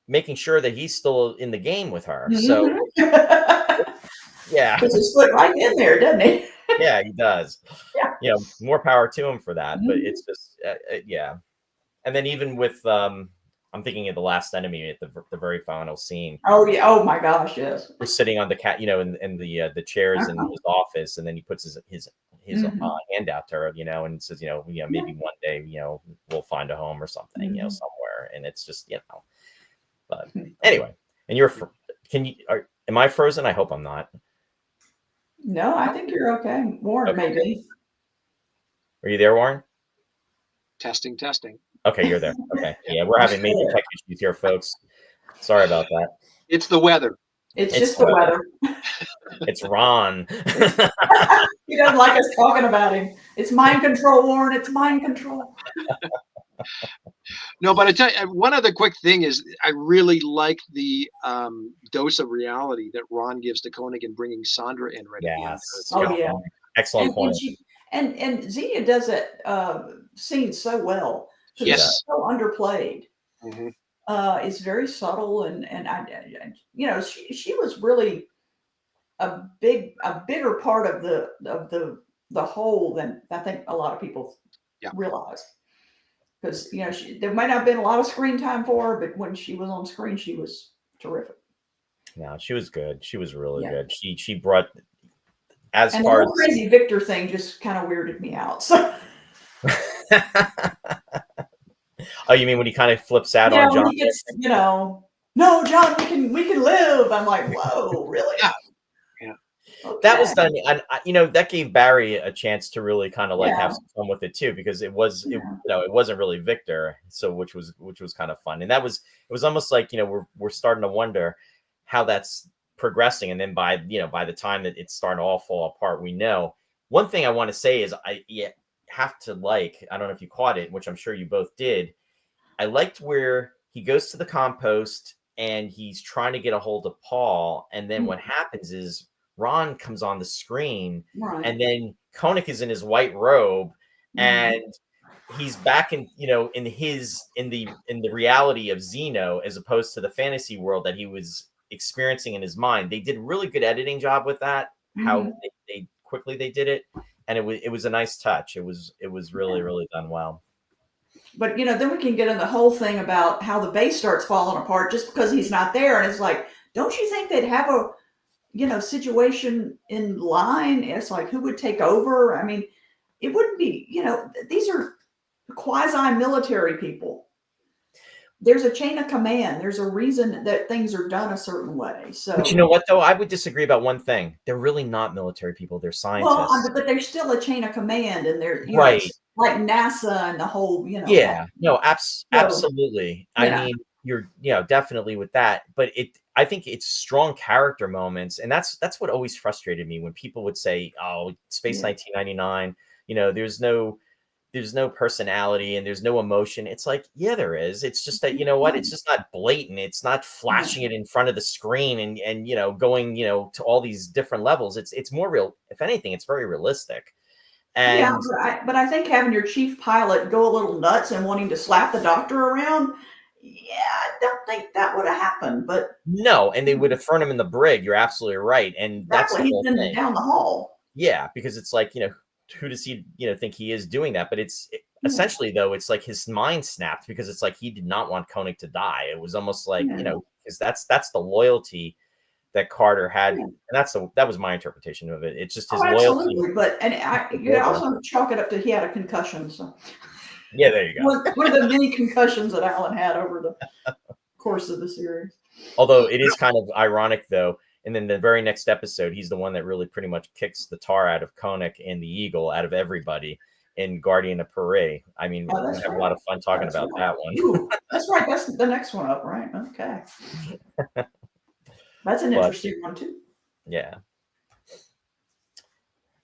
making sure that he's still in the game with her. So Mhm. yeah, Puts his foot right in there, doesn't he? yeah, he does. Yeah. More power to him for that. But Mhm. it's just yeah. And then even with I'm thinking of The Last Enemy at the very final scene. Oh yeah. Oh my gosh. Yes. We're sitting on the cat, in the chairs in Uh-huh. his office, and then he puts his Mhm. hand out to her, and says, Yeah. maybe one day, we'll find a home or something, Mhm. somewhere, and it's just, But anyway, and am I frozen? I hope I'm not. No, I think you're okay. Warren, Okay, maybe. are you there, Warren? Testing, testing. Okay, you're there. Okay, Yeah, yeah, we're You're having still major there. tech issues here, folks. Sorry about that. it's the weather. It's It's just the the weather. weather. It's Ron. He doesn't like us talking about him. It's mind control, Warren. It's mind control. No, but I tell you, one other quick thing is I really like the dose of reality that Ron gives to Koenig in bringing Sandra in right at the end. Yes, Oh good yeah. point. Excellent And point. she and Xenia does that scene so well because She it's does. Yes. so underplayed. Hmm. It's very subtle and she was really a bigger part of the whole than I think a lot of people Yeah. realize. Because there might not have been a lot of screen time for her, but when she was on screen, she was terrific. No, she was good. She was really Yeah. good. She brought, as And the far whole as crazy Victor thing just kind of weirded me out. So oh, you mean when he kind of flips out yeah, on when John? he gets, no, John, we can live. I'm like, whoa, really? Yeah. Yeah. That Okay. was done, and that gave Barry a chance to really kind of like have Yeah. some fun with it too, because Yeah. it wasn't really Victor, so which was kind of fun, and it was almost like we're starting to wonder how that's progressing, and then by the time that it's starting to all fall apart, we know. One thing I want to say is have to I don't know if you caught it, which I'm sure you both did. I liked where he goes to the compost and he's trying to get a hold of Paul. And then what happens is Ron comes on the screen Right. and then Koenig is in his white robe Mhm. and he's back in the reality of Zeno as opposed to the fantasy world that he was experiencing in his mind. They did a really good editing job with that, how Mhm. they quickly they did it. And it was a nice touch. It was really, Yeah. really done well. But then we can get in the whole thing about how the base starts falling apart just because he's not there, and it's like, don't you think they'd have a situation in line? It's like, who would take over? I mean, it wouldn't be, these are quasi military people. there's a chain of command. There's a reason that things are done a certain way. But you So, know what, though? I would disagree about one thing. They're really not military people. They're well, scientists. but there's still a chain of command, and there, Right. it's like NASA and the whole, that. Yeah. No, So, absolutely. I yeah, mean, you're, definitely with that. But I think it's strong character moments. And that's what always frustrated me when people would say, oh, Space yeah, 1999, there's no personality and there's no emotion. It's like, yeah, there is. It's just that, you know what? It's just not blatant. It's not yeah. flashing it in front of the screen and going, to all these different levels. It's more real. If anything, it's very realistic. Yeah, And but I think having your chief pilot go a little nuts and wanting to slap the doctor around, yeah, I don't think that would have happened. But no, and they would have thrown him in the brig. You're absolutely right. And that's exactly, the he's whole been thing. down the hall. Yeah, because it's like, who does he, think he is doing that? But Yeah, essentially, though, it's like his mind snapped because it's like he did not want Koenig to die. It was almost like, yeah, because that's the loyalty that Carter had. yeah. And that was my interpretation of it. It's just Oh, his loyalty absolutely. But to you Barbara. also chalk it up to he had a concussion. So Yeah, there you go. one of the many concussions that Alan had over the course of the series. Although it is kind of ironic, though. And then the very next episode, he's the one that really pretty much kicks the tar out of Koenig and the Eagle, out of everybody in Guardian of Paris. I mean, Oh, we're that's gonna have a right. lot of fun talking That's about right. that one. Ooh, that's right. That's the next one up, right? Okay. That's an But interesting one too. yeah,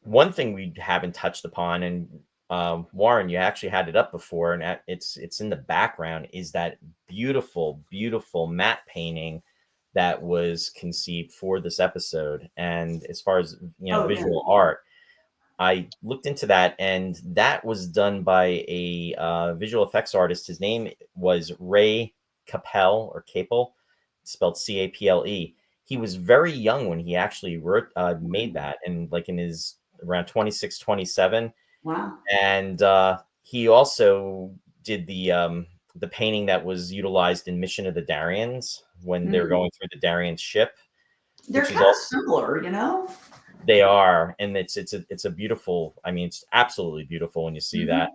one thing we haven't touched upon, and Warren, you actually had it up before, and it's in the background, is that beautiful, beautiful matte painting that was conceived for this episode. And as far as Oh yeah. visual art, I looked into that, and that was done by a visual effects artist. His name was Ray Capel, or Capel, spelled Caple. He was very young when he actually made that, and like in his around 26, 27. Wow. And he also did the painting that was utilized in Mission of the Darians when they were Mm. going through the Darien ship, They're which is kind of also, similar. they are, and it's a beautiful. I mean, it's absolutely beautiful when you see that.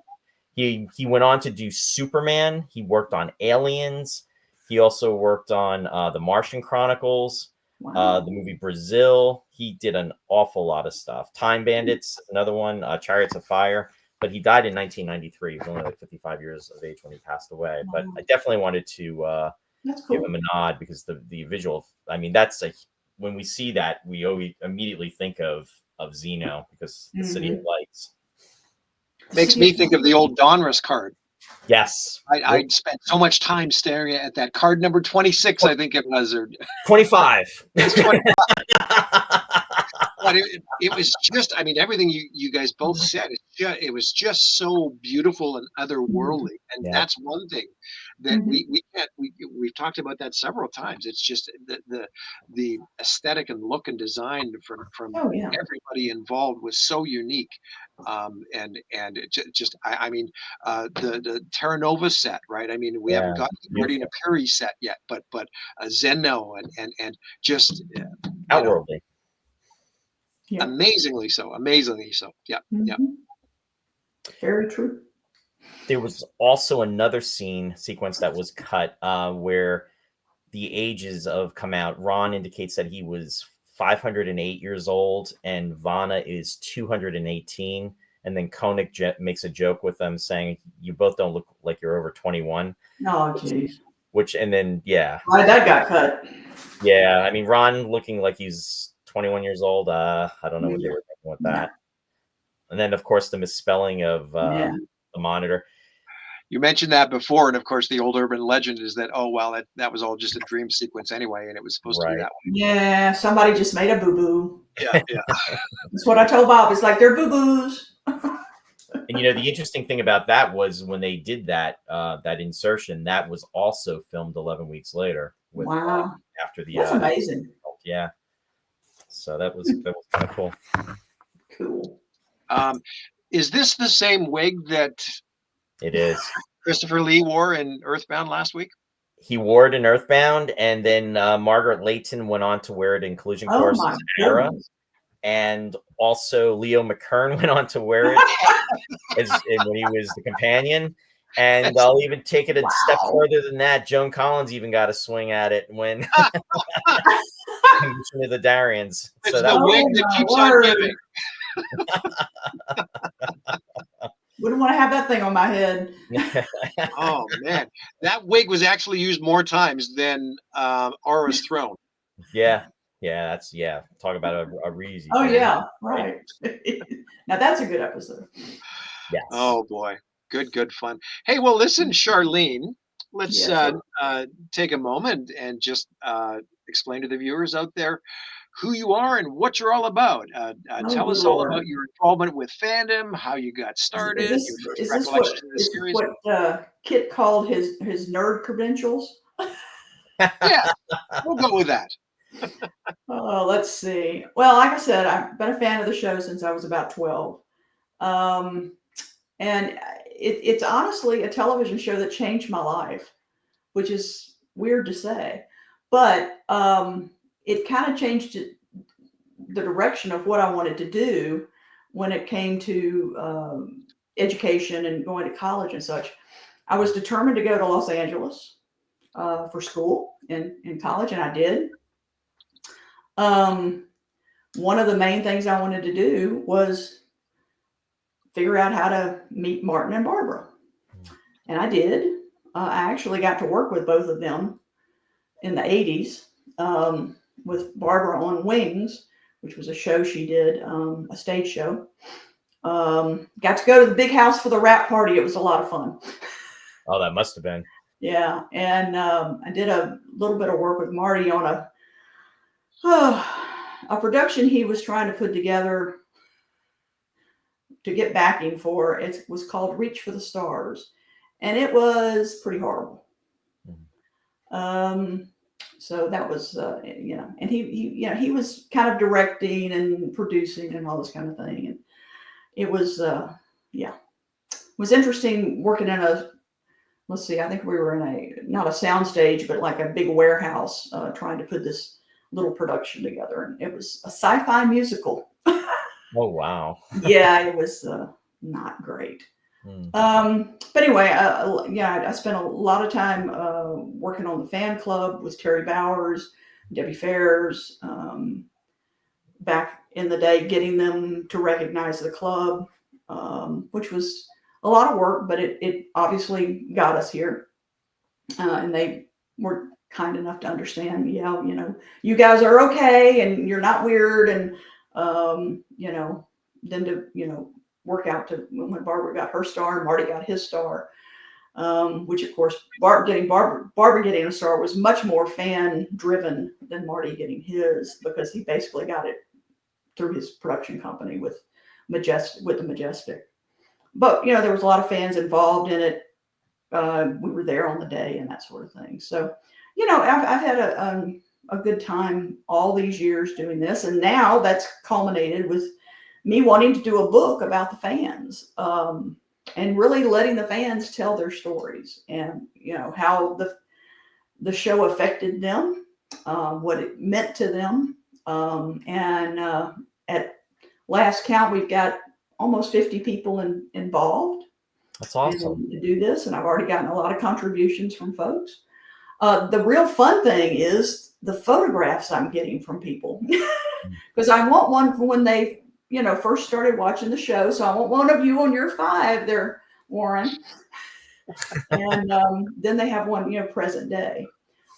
Mhm. He went on to do Superman. He worked on Aliens. He also worked on the Martian Chronicles, Wow. the movie Brazil. He did an awful lot of stuff. Time Bandits, another one. Chariots of Fire. But he died in 1993. He was only like 55 years of age when he passed away. But Wow. I definitely wanted to That's give cool. him a nod because the visual. I mean, that's when we see that, we always immediately think of Zeno because the City of Mhm. Lights. Makes City of me think of the old Donruss card. Yes. I spent so much time staring at that card number 26, I think it was, or 25. it's 20. But it was just, I mean, everything you guys both said, it was just so beautiful and Mhm. otherworldly. And Yeah. that's one thing that Mhm. we can't, we've talked about that several times. It's just the aesthetic and look and design from Oh yeah. everybody involved was so unique. And just, I mean, the Terra Nova set, right? I mean, we haven't Yeah. got the Guardian of Beautiful. Puri set yet, but Zeno and just, Outworldly. Yeah. amazingly so, amazingly so. Yeah, yeah. Mhm. Very true. There was also another sequence that was cut where the ages of come out. Ron indicates that he was 508 years old and Vanna is 218. And then Koenig makes a joke with them saying, you both don't look like you're over 21. Oh geez. And then, yeah. Why that got cut? Yeah. I mean, Ron looking like he's 21 years old. I don't know what they Yeah. were thinking with Yeah. that. And then, of course, the misspelling of Yeah. the monitor. You mentioned that before, and of course, the old urban legend is that, oh well, that was all just a dream sequence anyway, and it was supposed to be Right. that way. Yeah. Somebody just made a boo boo. Yeah, yeah. That's what I told Bob. It's like they're boo boos. And the interesting thing about that was when they did that that insertion, that was also filmed 11 weeks later with Wow. after the That's amazing. yeah. So that was kind of cool. Cool. Is this the same wig that It is. Christopher Lee wore in Earthbound last week? He wore it in Earthbound, and then Margaret Leighton went on to wear it in Collision Oh Course my Era, goodness. and also Leo McKern went on to wear it when he was the companion. And I'll even take it a step Wow. further than that. Joan Collins even got a swing at it when Mission of the Darians. It's So the that was wig Oh that my keeps on word. giving. Wouldn't want to have that thing on my head. Oh man, that wig was actually used more times than Aura's throne. yeah. That's talk about a reezy. Oh thing. yeah, right. Now that's a good episode. Yes. Oh boy, good fun. Hey, well, listen, Charlene, let's Yes, sir. take a moment and just explain to the viewers out there who you are and what you're all about. Oh Tell good us all Lord. about your involvement with fandom, how you got Is started, your this first is this what recollections of the is series. what Kit called his nerd credentials? Yeah, we'll go with that. Oh, let's see. Well, like I said, I've been a fan of the show since I was about 12. Um, and it's honestly a television show that changed my life, which is weird to say. But it kind of changed the direction of what I wanted to do when it came to education and going to college and such. I was determined to go to Los Angeles for school and in college, and I did. Um, one of the main things I wanted to do was figure out how to meet Martin and Barbara. And I did. I actually got to work with both of them in the 80s with Barbara on Wings, which was a show she did, a stage show. Got to go to the big house for the wrap party. It was a lot of fun. Oh, that must have been. Yeah. And I did a little bit of work with Marty on a production he was trying to put together to get backing for. It was called Reach for the Stars, and it was pretty horrible. So that was, and he was kind of directing and producing and all this kind of thing, and it was, it was interesting working in let's see, I think we were in not a soundstage, but like a big warehouse, trying to put this little production together, and it was a sci-fi musical. Oh wow. Yeah, it was not great. But anyway, I spent a lot of time working on the fan club with Terry Bowers, Debbie Fairs, back in the day, getting them to recognize the club, which was a lot of work, but it obviously got us here. And they were kind enough to understand, you guys are okay and you're not weird. And, then to, work out to when Barbara got her star and Marty got his star, which of course Barbara getting a star was much more fan driven than Marty getting his, because he basically got it through his production company with the Majestic. But there was a lot of fans involved in it. We were there on the day and that sort of thing. So I've had a good time all these years doing this, and now that's culminated with me wanting to do a book about the fans, and really letting the fans tell their stories, and how the show affected them, what it meant to them, and at last count, we've got almost 50 people involved. That's awesome. To do this, and I've already gotten a lot of contributions from folks. The real fun thing is the photographs I'm getting from people, because I want one for when they first started watching the show. So I want one of you on your 5 there, Warren. And then they have one, present day.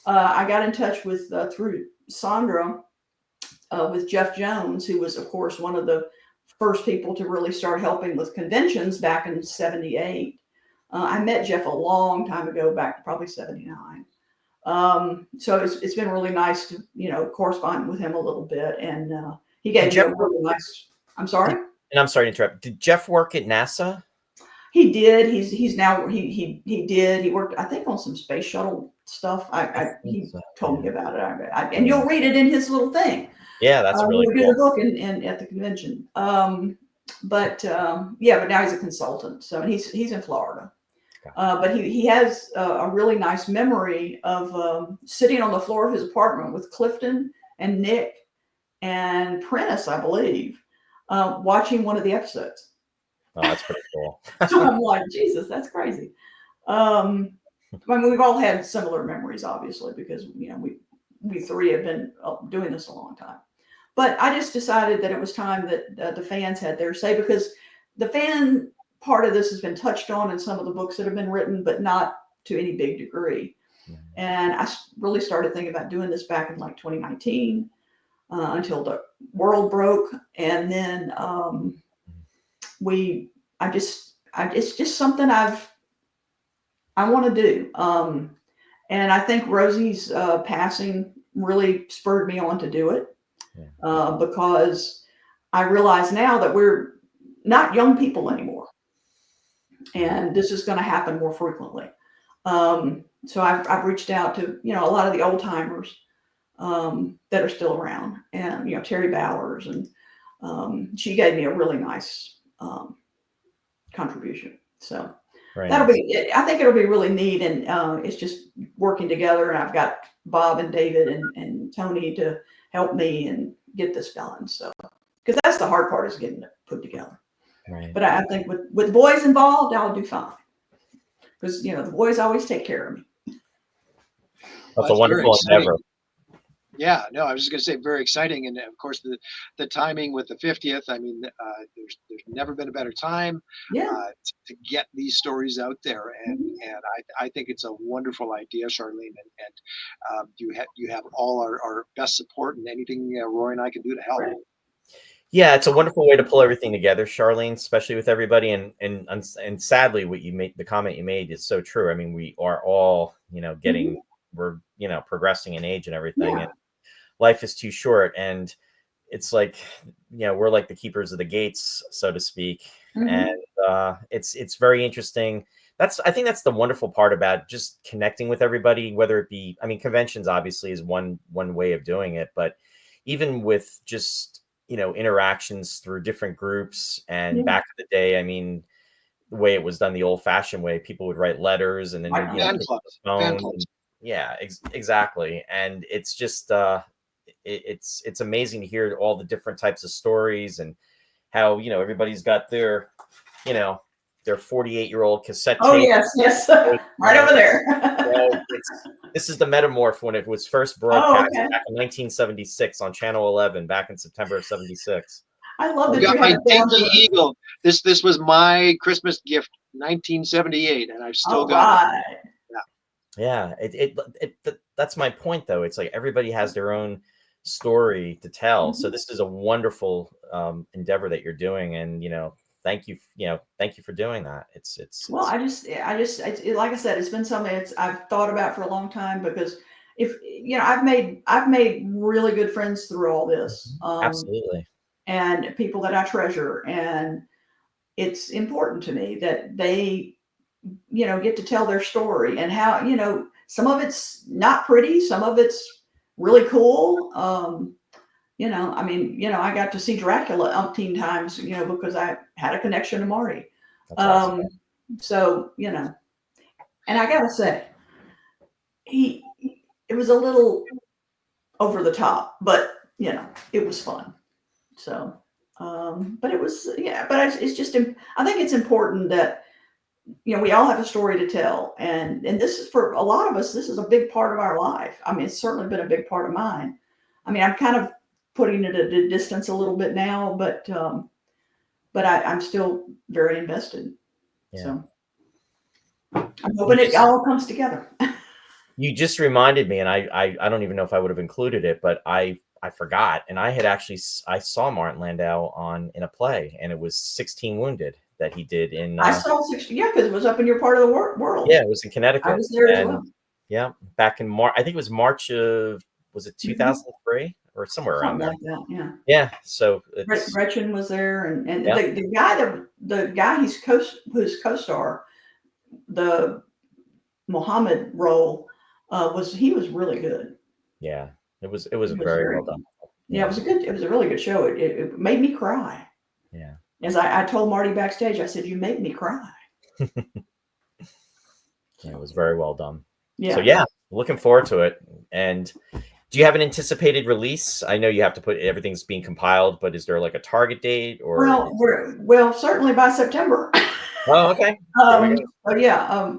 I got in touch with, through Sandra, with Jeff Jones, who was, of course, one of the first people to really start helping with conventions back in 78. I met Jeff a long time ago, back probably 79. So it's been really nice to, correspond with him a little bit. And he gave me a really nice, I'm sorry? And I'm sorry to interrupt. Did Jeff work at NASA? He did. He's now, he did. He worked, I think, on some space shuttle stuff. He told me about it. And you'll read it in his little thing. Yeah, that's really cool. We did a book at the convention. But now he's a consultant. So he's in Florida. But he has a really nice memory of sitting on the floor of his apartment with Clifton and Nick and Prentice, I believe, watching one of the episodes. Oh, that's pretty cool. So I'm like, Jesus, that's crazy. I mean, we've all had similar memories, obviously, because we three have been doing this a long time. But I just decided that it was time that the fans had their say, because the fan part of this has been touched on in some of the books that have been written, but not to any big degree. And I really started thinking about doing this back in like 2019 until the world broke, and then it's just something I want to do. And I think Rosie's passing really spurred me on to do it. Because I realize now that we're not young people anymore, and this is going to happen more frequently. So I've reached out to a lot of the old timers that are still around, and Terry Bowers, and she gave me a really nice contribution. So that'll be. I think it'll be really neat, and it's just working together. And I've got Bob and David and Tony to help me and get this done. So, because that's the hard part, is getting it put together. Right. But I think with boys involved, I'll do fine, because the boys always take care of me. That's a wonderful endeavor. Yeah, no, I was just going to say, very exciting, and of course the timing with the 50th. I mean, there's never been a better time to get these stories out there, and I think it's a wonderful idea, Charlene, and you have all our best support, and anything Roy and I can do to help. Right. Yeah, it's a wonderful way to pull everything together, Charlene, especially with everybody, and sadly, what you made, the comment you made, is so true. I mean, we are all getting we're progressing in age and everything, and life is too short, and it's like we're like the keepers of the gates, so to speak. And it's very interesting. I think that's the wonderful part about just connecting with everybody, whether it be, I mean, conventions obviously is one way of doing it, but even with just interactions through different groups. And back in the day, I mean, the way it was done the old-fashioned way, people would write letters and then fan clubs. Yeah, exactly. And it's just it's amazing to hear all the different types of stories, and how everybody's got their 48-year-old cassette tape. Oh yes, right over there. This is the Metamorph when it was first broadcast back in 1976 on Channel 11, back in September of '76. I love that you got you my have Dinky Eagle. This was my Christmas gift, 1978, and I've still got it. Yeah, that's my point, though. It's like everybody has their own story to tell. So this is a wonderful endeavor that you're doing, and thank you for doing that. It's well, I just like I said, it's been something I've thought about for a long time, because if I've made really good friends through all this. Absolutely. And people that I treasure, and it's important to me that they get to tell their story, and how some of it's not pretty, some of it's really cool. I mean, I got to see Dracula umpteen times, because I had a connection to Marty. Awesome. So, and I gotta say, it was a little over the top, but it was fun. So, but it was, but it's just, I think it's important that, we all have a story to tell. And this is, for a lot of us, this is a big part of our life. I mean, it's certainly been a big part of mine. I mean, I'm kind of putting it at a distance a little bit now, but I'm still very invested. Yeah. So I'm hoping it all comes together. You just reminded me, and I don't even know if I would have included it, but I forgot. And I saw Martin Landau in a play, and it was 16 Wounded that he did in. I saw 16, because it was up in your part of the world. Yeah, it was in Connecticut. I was there as well. Yeah, back in March. I think it was March of, was it 2003 or somewhere around there? Like that, yeah. Yeah. So Gretchen was there, and the guy whose co-star, the Muhammad role, was really good. Yeah, it was very well done. Yeah, it was a really good show. It made me cry. Yeah. As I told Marty backstage, I said, "You make me cry." Yeah, it was very well done. Yeah. So looking forward to it. And do you have an anticipated release? I know you have to put everything's being compiled, but is there like a target date or? Well, certainly by September. Oh, okay. There we go. But yeah,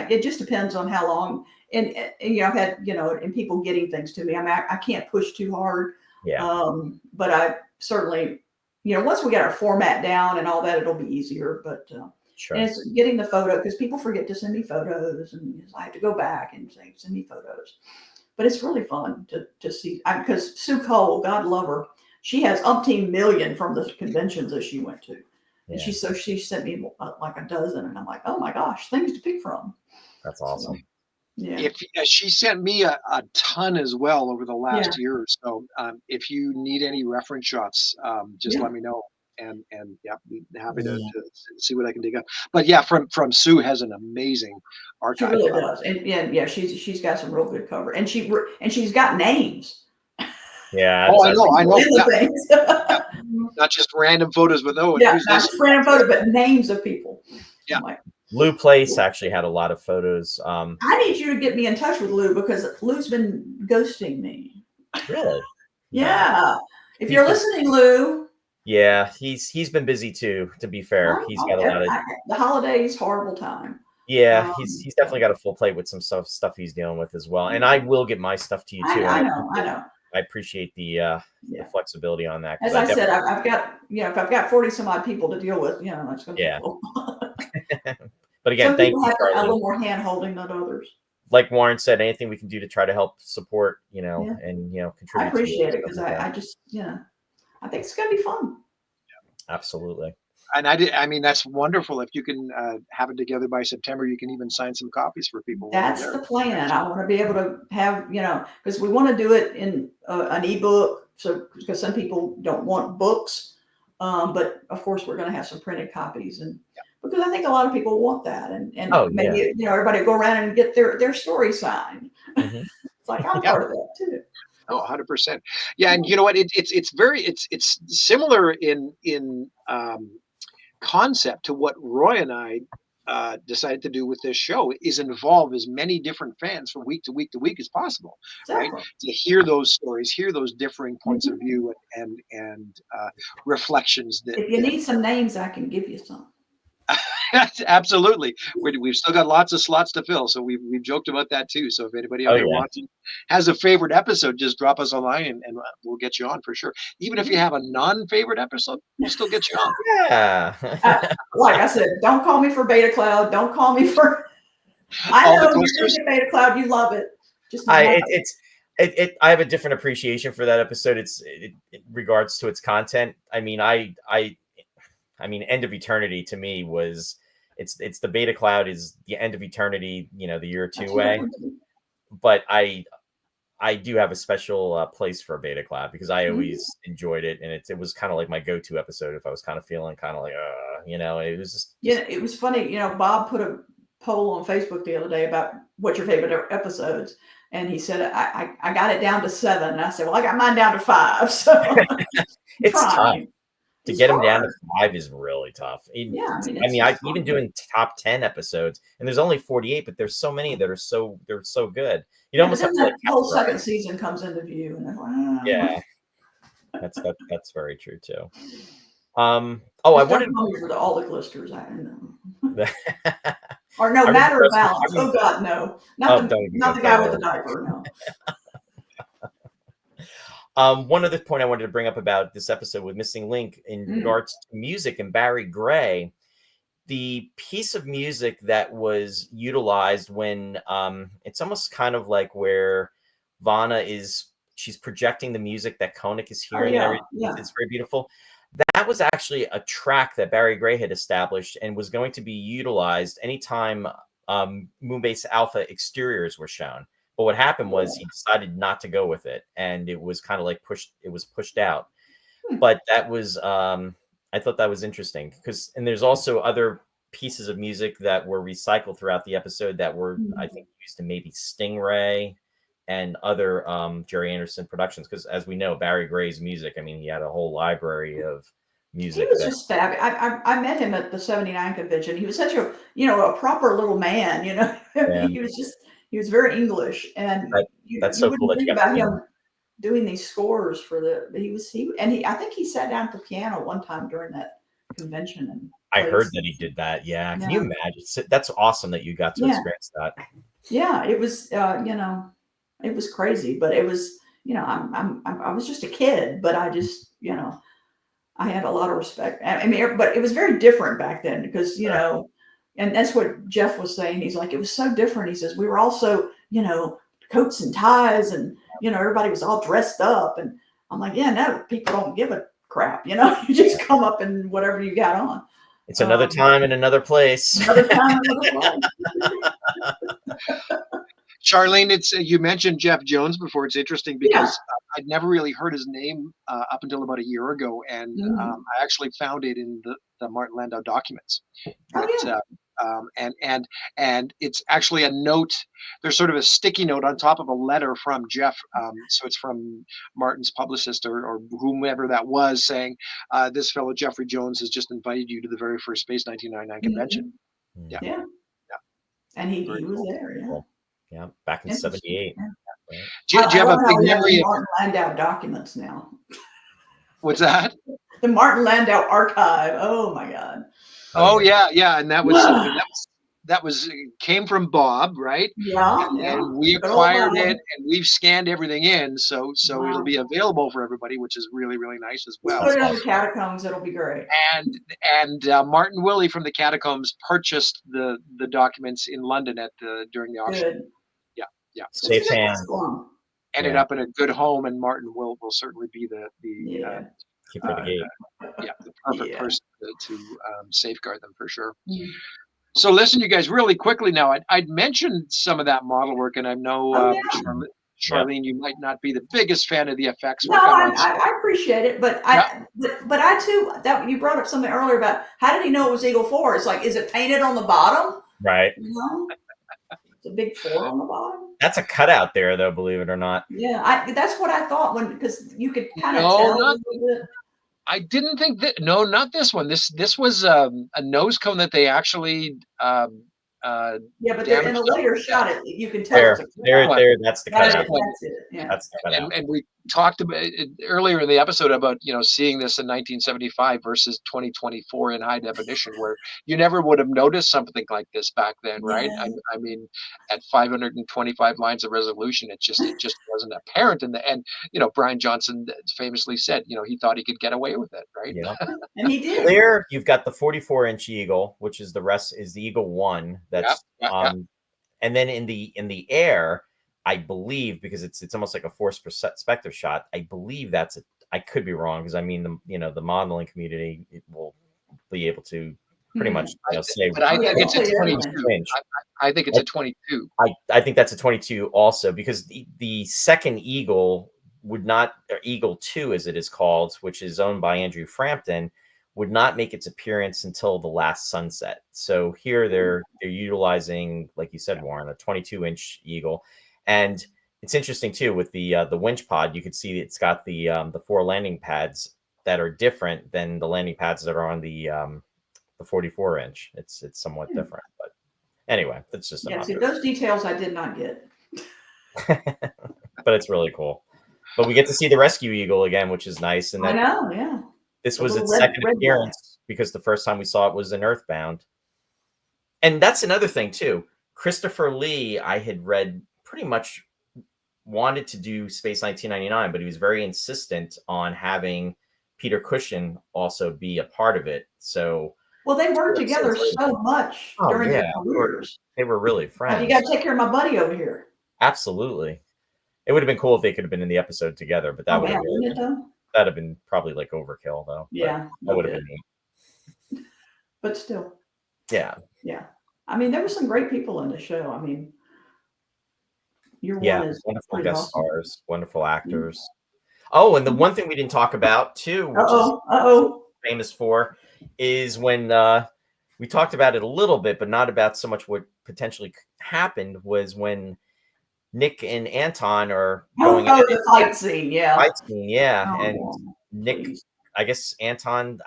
it just depends on how long. And I've had and people getting things to me. I mean, I can't push too hard. Yeah, But I certainly, once we get our format down and all that, it'll be easier. But sure. and it's getting the photo because people forget to send me photos, and I have to go back and say send me photos. But it's really fun to see because Sue Cole, God love her, she has umpteen million from the conventions that she went to. And Yeah, she sent me like a dozen, and I'm like, oh my gosh, things to pick from. that's So, awesome. yeah, If she sent me a ton as well over the yeah, last year or so. If you need any reference shots, just yeah. let me know, and yeah, be happy to, Yeah. to see what I can dig up. But yeah, from Sue has an amazing She archive. really does, and yeah, she's got some real good cover, and she's got names. Yeah, Oh, I was I People know. in the Yeah, yeah. things. Not just random photos with Yeah, who's not this? just random photos, but names of people. Yeah. I'm like, Lou Place actually had a lot of photos. I need you to get me in touch with Lou because Lou's been ghosting me. Really? No. Yeah, if He, you're he listening, Lou. yeah, he's been busy too, to be fair. He's got a lot of The holidays, horrible time. yeah, he's definitely So got a full plate with some stuff he's dealing with as well. And I will get my stuff to you too. And I know. I appreciate the Yeah. flexibility on that because As I I said, definitely I've got, if I've got 40 some odd people to deal with, it's going to take yeah. a little. But again, Some thank people you, have a Charlene. little more hand holding than others. Like Warren said, anything we can do to try to help support, Yeah. and I contribute to appreciate it stuff because like that. I just, I think it's going to be fun. Absolutely. And I mean, that's wonderful. If you can have it together by September, you can even sign some copies for people while you're That's there. the plan. I want to be able to have, because we want to do it in an ebook. So, because some people don't want books, but of course we're going to have some printed copies, and because I think a lot of people want that, and Oh yeah. maybe everybody go around and get their story signed. Hmm. It's like I'm Yeah. part of that too. Oh, 100%. Yeah, and you know what? It's similar in concept to what Roy and I decided to do with this show is involve as many different fans from week to week to week as possible, right? Exactly. To hear those stories, hear those differing points of Mhm. view and reflections that If you that need some names, I can give you some. absolutely. We've still got lots of slots to fill, so we've joked about that too. So if anybody out Oh there yeah. watching has a favorite episode, just drop us a line and we'll get you on for sure. Even if you have a non-favorite episode, we'll still get you on. Yeah. Like I said, don't call me for Beta Cloud. Don't call me for. I All the know you're going clusters. to get Beta Cloud. You love it. Just I not. I have a different appreciation for that episode. In regards to its content. I mean, I mean, End of Eternity to me was it's the Beta Cloud is the End of Eternity, the year or two away. But I do have a special place for a Beta Cloud because I always enjoyed it, and it was kind of like my go-to episode if I was kind of feeling kind of like it was just Yeah, it was funny. Bob put a poll on Facebook the other day about what's your favorite episodes, and he said I got it down to 7. And I said, well, I got mine down to 5. So I'm it's tough. trying. To It's get them down to hard. 5 is really tough. Yeah, I mean, I it's mean, I just even fun. doing top 10 episodes, and there's only 48, but there's so many that are they're so good. You'd Yeah, but almost have then to like that whole categorize. second season comes into view, and I'm like, Yeah, that's very true too. Oh, I just don't wanted call me for all the glisters. I know. I Or no, remember, matter of I balance. Oh remember God, no. oh, don't even Not go the guy with there. the diaper, no. One other point I wanted to bring up about this episode with Missing Link in regards to music and Barry Gray, the piece of music that was utilized when it's almost kind of like where Vana she's projecting the music that Koenig is Oh hearing and yeah, everything. yeah. It's very beautiful. That was actually a track that Barry Gray had established and was going to be utilized anytime Moonbase Alpha exteriors were shown. But what happened was he decided not to go with it, and it was kind of like pushed out. But that was I thought that was interesting because, and there's also other pieces of music that were recycled throughout the episode that were, I think, used in maybe Stingray and other Jerry Anderson productions. Because as we know, Barry Gray's music, I mean, he had a whole library of He music was that, just fabulous. I met him at the '79 convention. He was such a proper little man. yeah, He was very English, and that's you so cool wouldn't that you think got to about meet him him. doing these scores for the. But he I think he sat down at the piano one time during that convention, and I But heard that he did that. Yeah. Can you yeah, imagine? That's awesome that you got to yeah, experience that. yeah. It was, it was crazy, but it was, I was just a kid, but I just, I had a lot of respect. I mean, but it was very different back then because, Sure. and that's what Jeff was saying. He's like, it was so different. He says, we were also, coats and ties and, everybody was all dressed up. And I'm like, yeah, no, people don't give a crap. You just come up in whatever you got on. It's another time in another place. Another time, another place. Charlene, it's you mentioned Jeff Jones before. It's interesting Yeah. because I'd never really heard his name up until about a year ago, and Mhm. I actually found it in the Martin Landau documents. Oh, That yeah. and it's actually a note. There's sort of a sticky note on top of a letter from Jeff. So it's from Martin's publicist or whomever that was, saying this fellow Jeffrey Jones has just invited you to the very first Space 1999 convention. Mhm. Yeah, Yeah. yeah, And he very was cool. there. Yeah. Cool. Yeah, back in Interesting. '78. Yeah. Right. Do you I have a love big how we have the memory of Martin Landau documents now. what's that? The Martin Landau archive. Oh my God. Oh Oh yeah. yeah, yeah, and that was came from Bob, right? Yeah, yeah. And we Good old acquired it, Bob. and we've scanned everything in, so it'll Wow. be available for everybody, which is really really nice as Just well. put it on the Awesome. catacombs. It'll be great. And Martin Willie from the Catacombs purchased the documents in London during the auction. Good. Yeah, yeah. So Safe it's hands. Excellent. ended Yeah. up in a good home, and Martin will certainly be Yeah. Keeper of the gate. the perfect Yeah. person to safeguard them for sure. Mm. So listen, you guys, really quickly now, I'd mentioned some of that model work, and I know Oh yeah. Yep. Charlene, you might not be the biggest fan of the effects No, work. I'm not sure. I appreciate it, but Yeah, I too, that you brought up something earlier about how did he know it was Eagle 4? It's like, is it painted on the bottom? Right. It's a big 4 on the bottom. That's a cutout there, though. Believe it or not. Yeah, that's what I thought because you could kind of no, tell a not. little bit. I didn't think that. No, not this one. This was a nose cone that they actually Yeah, but in a damaged up. later shot, you can tell it's a There. cutout. That's the That's cutout. it. That's it. Yeah. That's the cutout. And we talked about it earlier in the episode about seeing this in 1975 versus 2024 in high definition, where you never would have noticed something like this back then, right? Yeah. I mean, at 525 lines of resolution, it just wasn't apparent. And Brian Johnson famously said, he thought he could get away with it, right? Yeah. And he did. There, you've got the 44-inch Eagle, which is the Eagle 1. That's Yeah. and then in the air, I believe, because it's almost like a forced perspective shot. I believe I could be wrong, because I mean the modeling community will be able to pretty much say. But I think it's a 22. Inch. I think it's a 22. I think that's a 22 also, because the second Eagle would not, or Eagle 2 as it is called, which is owned by Andrew Frampton, would not make its appearance until the last sunset. So here they're utilizing, like you said, Warren, a 22-inch Eagle. And it's interesting too with the winch pod. You could see it's got the 4 landing pads that are different than the landing pads that are on the 44-inch. It's somewhat different, but anyway, that's just see, those details I did not get. But it's really cool. But we get to see the Rescue Eagle again, which is nice. And I know, yeah. This was its second appearance, because the first time we saw it was in Earthbound. And that's another thing too. Christopher Lee, I had read, pretty much wanted to do Space 1999, but he was very insistent on having Peter Cushing also be a part of it. So, well, they worked together so much during their careers. They were really friends. You got to take care of my buddy over here. Absolutely. It would have been cool if they could have been in the episode together, but that would have been probably like overkill, though. Yeah, that would have been neat. But still, yeah. I mean, there were some great people in the show. I mean, your one is wonderful guest stars, wonderful actors. Mm-hmm. Oh, and the one thing we didn't talk about too, which is famous for, is when we talked about it a little bit, but not about so much what potentially happened, was when Nick and Anton are going the fight scene, and Nick, please. I guess Anton,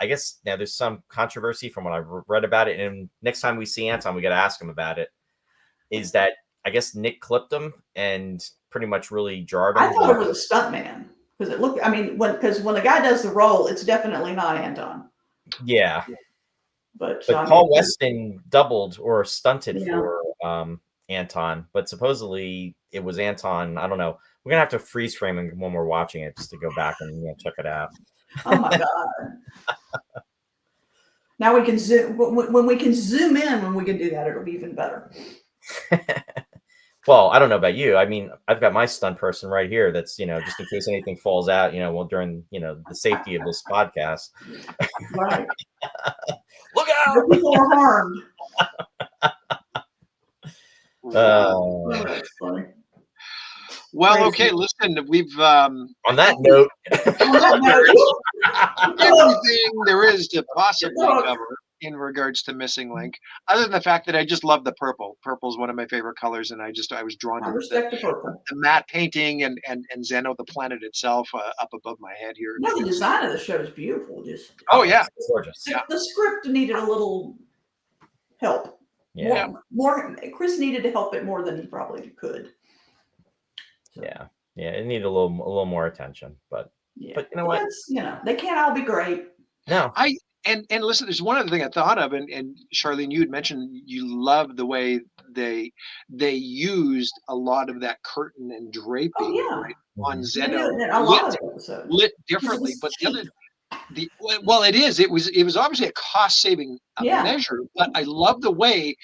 now there's some controversy from what I've read about it, and next time we see Anton, we got to ask him about it. Is that I guess Nick clipped him and pretty much really jarred him. I thought it was a stunt man, because it looked. I mean, when the guy does the role, it's definitely not Anton. Yeah. But But I mean, Paul Weston doubled or stunted yeah. for Anton, but supposedly it was Anton. I don't know. We're gonna have to freeze frame him when we're watching it just to go back and check it out. Oh my God. Now we can zoom when we can zoom in. When we can do that, it'll be even better. Well, I don't know about you. I mean, I've got my stunt person right here. That's just in case anything falls out. Well, during the safety of this podcast. Right. Look No out! people are harmed. Oh, That's funny. Well, Crazy. okay. Listen, we've on that note, everything there is to possibly cover in regards to Missing Link, other than the fact that I just love the purple. Purple is one of my favorite colors, and I was drawn I to respect the purple. the matte painting and Zeno, the planet itself, up above my head here. No, the design of the show is beautiful. Just Oh yeah, it's gorgeous. the script needed a little help. Yeah, More. Chris needed to help it more than he probably could. So, yeah. It needed a little more attention, but you know what? They can't all be great. No, and listen, there's one other thing I thought of, and Charlene, you had mentioned you love the way they used a lot of that curtain and draping right, on Zeno, A lot of episodes lit differently. But it was obviously a cost saving measure, but I love the way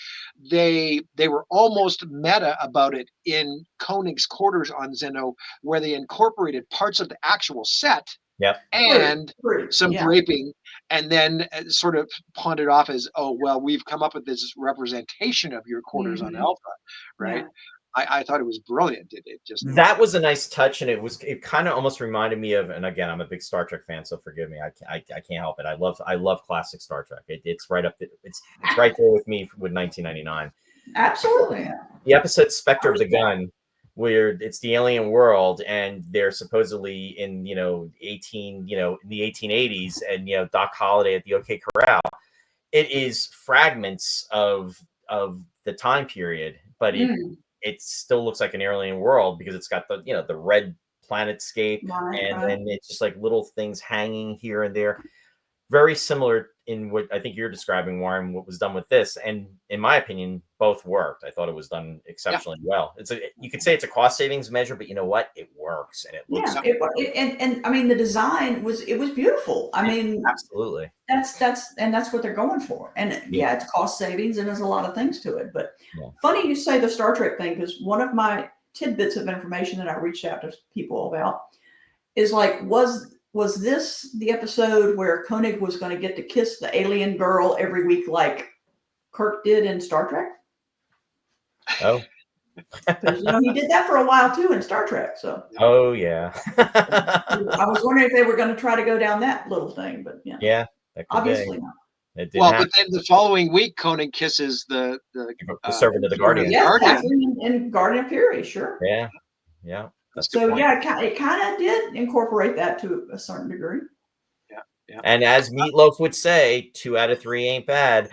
they were almost meta about it in Koenig's quarters on Zeno, where they incorporated parts of the actual set. Yep. And some draping, and then sort of pawned it off as, oh, well, we've come up with this representation of your quarters on Alpha, right? Yeah. I thought it was brilliant. It just that was a nice touch, and it kind of almost reminded me of, and again, I'm a big Star Trek fan, so forgive me, I can't help it. I love classic Star Trek. It's right up, it's right there with me with 1999. Absolutely. The episode "Spectre of the Gun," where it's the alien world and they're supposedly in the 1880s, and Doc Holliday at the OK Corral. It is fragments of the time period, but it still looks like an alien world because it's got the red planetscape, and then it's just like little things hanging here and there. Very similar in what I think you're describing, Warren, what was done with this. And in my opinion, both worked. I thought it was done exceptionally well. You could say it's a cost savings measure, but you know what? It works, and it looks and I mean, the design was beautiful. I mean, absolutely. That's what they're going for. And it's cost savings, and there's a lot of things to it. But funny you say the Star Trek thing, because one of my tidbits of information that I reached out to people about is like, was this the episode where Koenig was going to get to kiss the alien girl every week like Kirk did in Star Trek? Oh. Because he did that for a while too in Star Trek. So. Oh yeah. I was wondering if they were going to try to go down that little thing, but yeah, obviously not. Well, but then the following week, Koenig kisses the servant of the Guardian. Yes, in Guardian of Fury, sure. Yeah. So it kind of did incorporate that to a certain degree. Yeah. And as Meatloaf would say, 2 out of 3 ain't bad.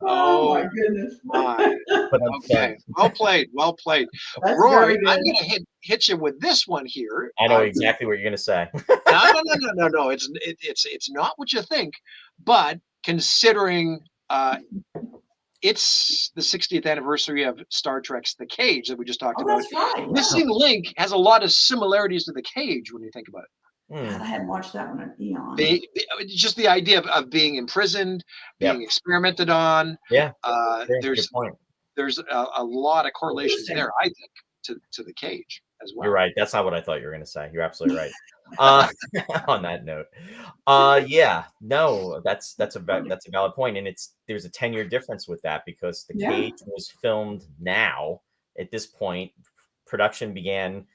Oh my goodness! Okay, well played. Roy, I'm going to hit you with this one here. I know exactly what you're going to say. No. It's not what you think, but considering it's the 60th anniversary of Star Trek's The Cage that we just talked about. That's right. Missing Link has a lot of similarities to The Cage when you think about it. God, I hadn't watched that one in eons. Just the idea of being imprisoned, being experimented on. Yeah. There's a lot of correlations there, I think, to The Cage as well. You're right. That's not what I thought you were going to say. You're absolutely right. On that note, that's a valid point, and there's a 10-year difference with that because The Cage was filmed now. At this point, production began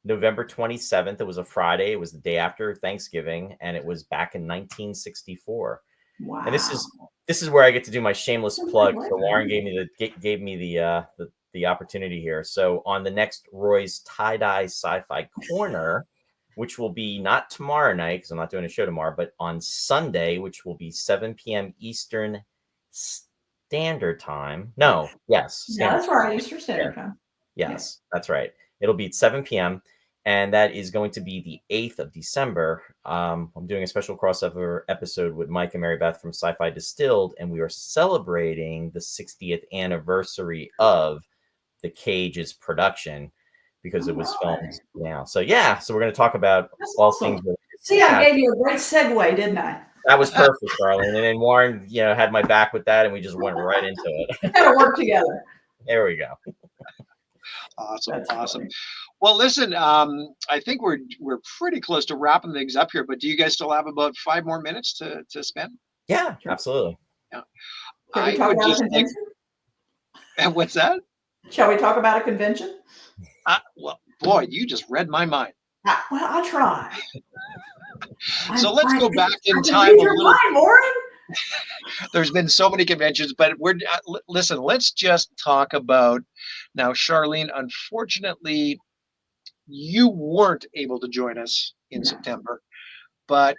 November 27th. It was a Friday. It was the day after Thanksgiving, and it was back in 1964. Wow! And this is where I get to do my shameless plug. So Warren gave me the opportunity here. So on the next Roy's Tie-Dye Sci-Fi Corner, which will be not tomorrow night because I'm not doing a show tomorrow, but on Sunday, which will be 7 p.m. Eastern Standard Time. That's right, Eastern Standard Time. Yes, that's right. It'll be at 7 p.m. and that is going to be the 8th of December. I'm doing a special crossover episode with Mike and Mary Beth from Sci-Fi Distilled, and we are celebrating the 60th anniversary of The Cage's production because it was filmed now. So yeah, so we're going to talk about all things. See, I gave you a great segue, didn't I? That was perfect, Charlene. And then Warren, had my back with that, and we just went right into it. Got to work together. There we go. Awesome, That's awesome. funny. Well, listen, I think we're pretty close to wrapping things up here, but do you guys still have about 5 more minutes to spend? Yeah, absolutely. Yeah. Can we talk about a convention? What's that? Shall we talk about a convention? Well, boy, you just read my mind. Well, I'll try. So let's go back in time Read your mind, Warren. There's been so many conventions, but listen, let's just talk about now, Charlene. Unfortunately, you weren't able to join us in September, but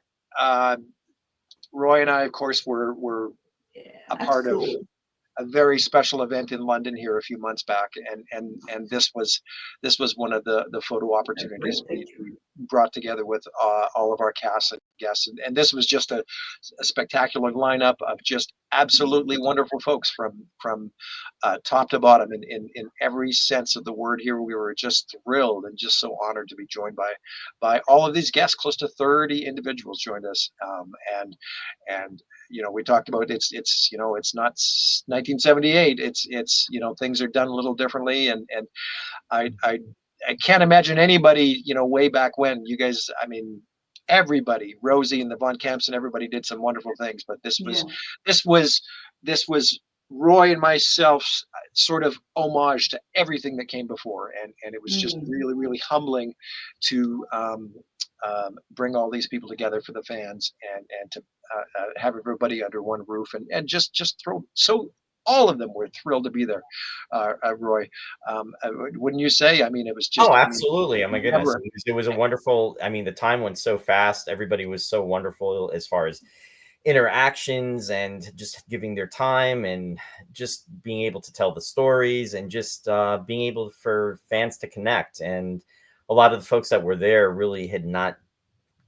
Roy and I, of course, were a part of a very special event in London here a few months back, and this was one of the photo opportunities we brought together with all of our cast and guests, and this was just a spectacular lineup of just absolutely wonderful folks from top to bottom in every sense of the word. Here we were just thrilled and just so honored to be joined by all of these guests. Close to 30 individuals joined us, and we talked about it's not 1978. It's things are done a little differently, and I can't imagine anybody way back when. You guys, I mean, everybody, Rosie and the Von Camps and everybody did some wonderful things, but this was Roy and myself's sort of homage to everything that came before, and it was just really, really humbling to bring all these people together for the fans and to have everybody under one roof and just throw. So all of them were thrilled to be there. Roy, wouldn't you say? I mean, it was just. Oh, absolutely. Oh my goodness. Never. It was a wonderful, I mean, the time went so fast. Everybody was so wonderful as far as interactions and just giving their time and just being able to tell the stories and just being able for fans to connect. And a lot of the folks that were there really had not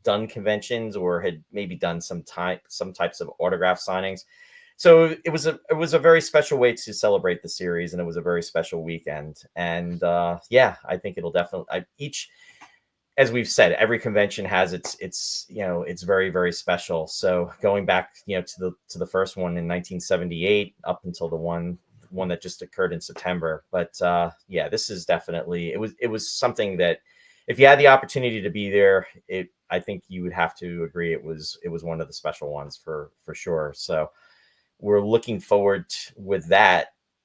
done conventions or had maybe done some types of autograph signings. So it was a very special way to celebrate the series, and it was a very special weekend. And I think it'll definitely as we've said, every convention has it's very, very special. So going back to the first one in 1978 up until the one that just occurred in September. But this is definitely it was something that if you had the opportunity to be there, I think you would have to agree it was one of the special ones for sure. So we're looking forward with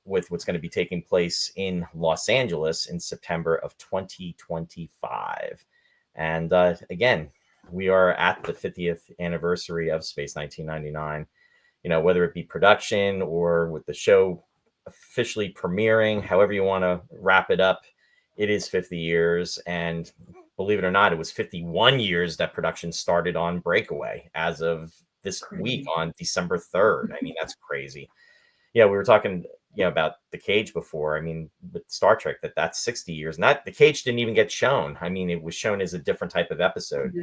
what's going to be taking place in Los Angeles in September of 2025. And again, we are at the 50th anniversary of Space 1999. Whether it be production or with the show officially premiering, however you want to wrap it up, it is 50 years. And believe it or not, it was 51 years that production started on Breakaway as of this week on December 3rd. I mean, that's crazy. We were talking about The Cage before. I mean, with Star Trek, that's 60 years. Not The Cage didn't even get shown. I mean, it was shown as a different type of episode.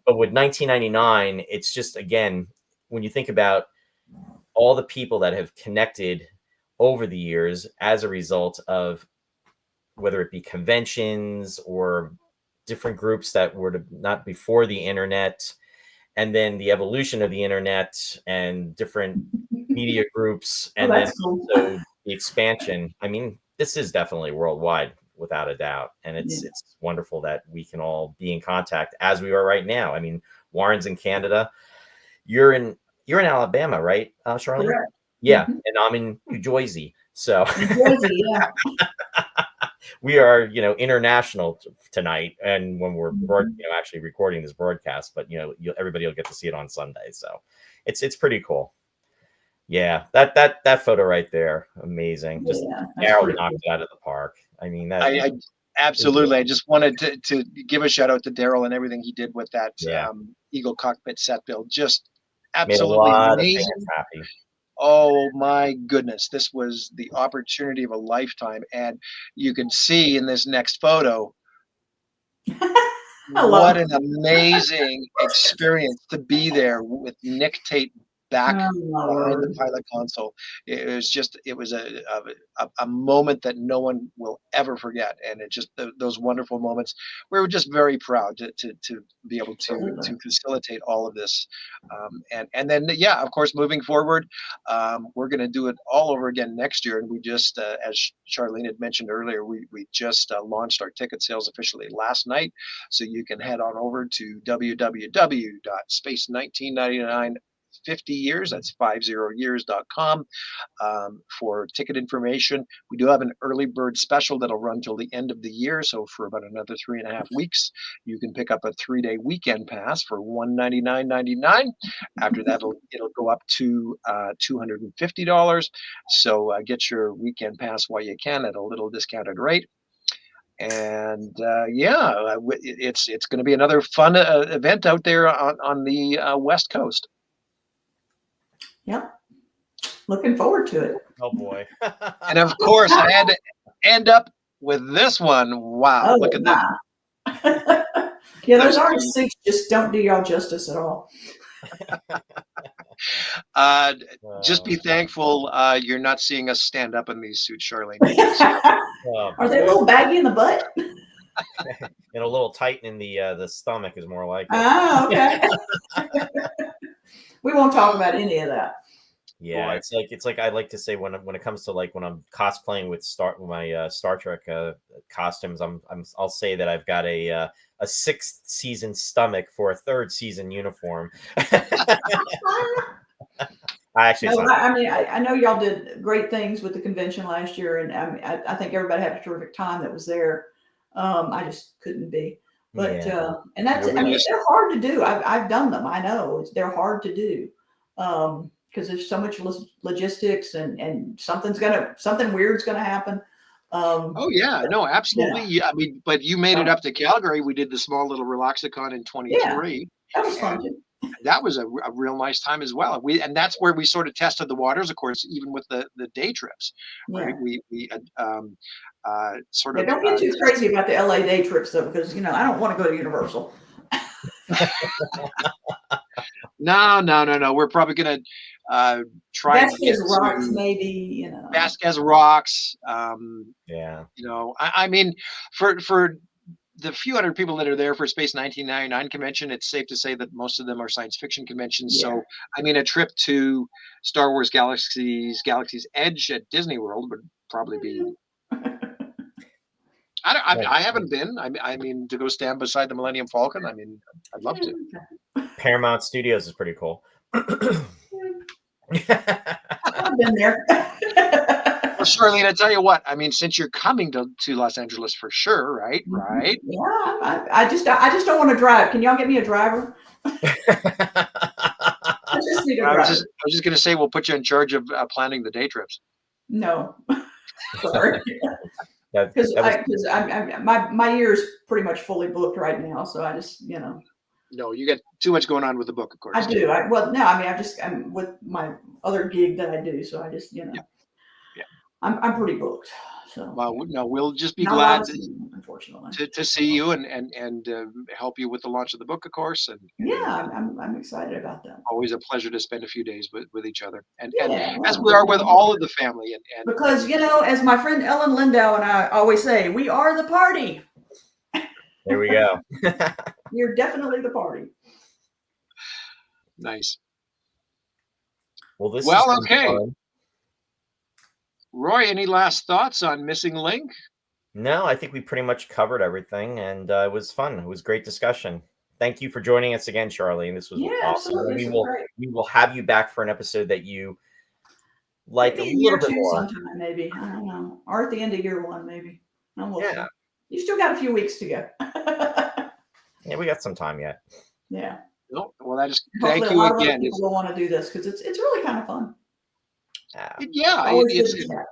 But with 1999, it's just, again, when you think about all the people that have connected over the years as a result of whether it be conventions or different groups that were not before the internet, and then the evolution of the internet and different media groups, and then also the expansion. I mean, this is definitely worldwide without a doubt. And it's wonderful that we can all be in contact as we are right now. I mean, Warren's in Canada. You're in Alabama, right, Charlene? Correct. Yeah. And I'm in New Jersey. So we are, international tonight. And when we're actually recording this broadcast, but everybody will get to see it on Sunday. So it's pretty cool. Yeah, that photo right there, amazing. Just Daryl knocked it out of the park. I mean, I absolutely. I just wanted to give a shout out to Daryl and everything he did with that Eagle cockpit set build. Just absolutely amazing. Happy. Oh my goodness, this was the opportunity of a lifetime, and you can see in this next photo I love What an amazing experience to be there with Nick Tate back Oh my behind the word. pilot console. It was a moment that no one will ever forget, and it just those wonderful moments. We were just very proud to be able Absolutely. to facilitate all of this, and then yeah, of course, moving forward, we're going to do it all over again next year. And we just, as Charlene had mentioned earlier, we just launched our ticket sales officially last night. So you can head on over to www.space1999 50 years, that's 50years.com, for ticket information. We do have an early bird special that'll run till the end of the year. So for about another 3.5 weeks, you can pick up a 3-day weekend pass for $199.99. After that, it'll go up to $250. So get your weekend pass while you can at a little discounted rate. And yeah, it's going to be another fun event out there on the West Coast. Yep. Looking forward to it. Oh boy. And of course, I had to end up with this one. Wow, look at that. Yeah, those Those orange two. suits just don't do y'all justice at all. Just be thankful you're not seeing us stand up in these suits, Charlene. Oh, Are they a boy. little baggy in the butt? And a little tight in the stomach is more like it. Oh, okay. We won't talk about any of that. Yeah, Boy. it's like I like to say when it comes to like when I'm cosplaying with my Star Trek costumes, I'll say that I've got a 6th season stomach for a 3rd season uniform. Actually, No, I mean, I know y'all did great things with the convention last year, and I think everybody had a terrific time that was there. I just couldn't be, but yeah. and that's Well, I we mean just they're hard to do. I've done them. I know they're hard to do because there's so much logistics and something weird's gonna happen. Oh yeah, no, absolutely. Yeah, Yeah, I mean, but you made it so, up to Calgary. We did the small little Relaxicon in yeah, 23, that was fun and too. that was a real nice time as well. And that's where we sort of tested the waters, of course, even with the day trips, right? Yeah. We sort Yeah, of don't get too tested. crazy about the LA day trips though, because I don't want to go to Universal. No, no, no, no. We're probably gonna try and get Vasquez Rocks, to maybe. Vasquez Rocks. Yeah. I mean, for the few hundred people that are there for Space 1999 convention, it's safe to say that most of them are science fiction conventions. Yeah. So, I mean, a trip to Star Wars Galaxy's Edge at Disney World would probably be. I haven't been. I mean, to go stand beside the Millennium Falcon. I mean, I'd love to. Paramount Studios is pretty cool. I've been there. Well, Charlene, I tell you what. I mean, since you're coming to Los Angeles for sure, right? Right. Yeah, I just don't want to drive. Can y'all get me a driver? I just need a I driver. was just going to say we'll put you in charge of planning the day trips. No, sorry, That because was my year is pretty much fully booked right now. So I just No, you got too much going on with the book, of I course. do. Well, no, I mean I'm with my other gig that I do. So I just Yeah, yeah. I'm pretty booked. So Well, no, we'll just be not a lot glad of season, unfortunately. to see you and help you with the launch of the book, of course. And Yeah, I'm excited about that. always a pleasure to spend a few days with each other, and Yeah, as well, we are with all of the family. And because as my friend Ellen Lindau and I always say, we are the party. there we go. You're definitely the party. nice. Well, this Well, has been okay. fun. Roy, any last thoughts on Missing Link? No, I think we pretty much covered everything, and it was fun. It was great discussion. Thank you for joining us again, Charlene. This was Yeah, awesome. absolutely. And This was great. we will have you back for an episode that you like Maybe a in year little bit two more. sometime, maybe. I don't know. Or at the end of year one, maybe. And we'll see. Yeah. You still got a few weeks to go. Yeah, we got some time yet. Yeah. No. Well, I just Hopefully thank a you lot of other again. people will want to do this because it's really kind of fun. Yeah, Always good it's to chat.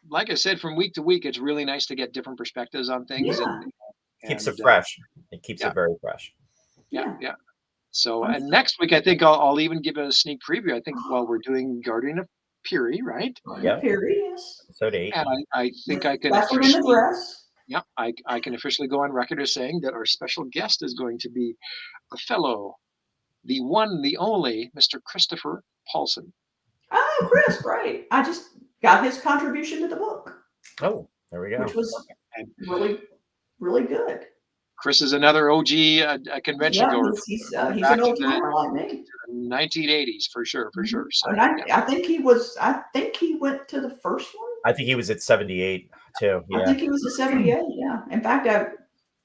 like I said, from week to week, it's really nice to get different perspectives on things, Yeah. Keeps and it fresh. It keeps yeah. it very fresh. Yeah. So, I'm and next week, I think I'll even give a sneak preview. I think we're doing Guardian of Piri, right? Yeah. Period. Yes. Episode 8. And I think I can Last one in the officially. dress. Yeah, I can officially go on record as saying that our special guest is going to be a fellow, the one, the only Mr. Christopher Paulson. Oh, Chris, great. I just got his contribution to the book, Oh, there we go. which was And really, really good. Chris is another OG convention Yeah, goer going he's back an to old the timer like me. 1980s for sure, for Mhm. sure. So And yeah, I think he went to the first one. I think he was at 78 too. I Yeah. think he was a 78. Yeah. In fact,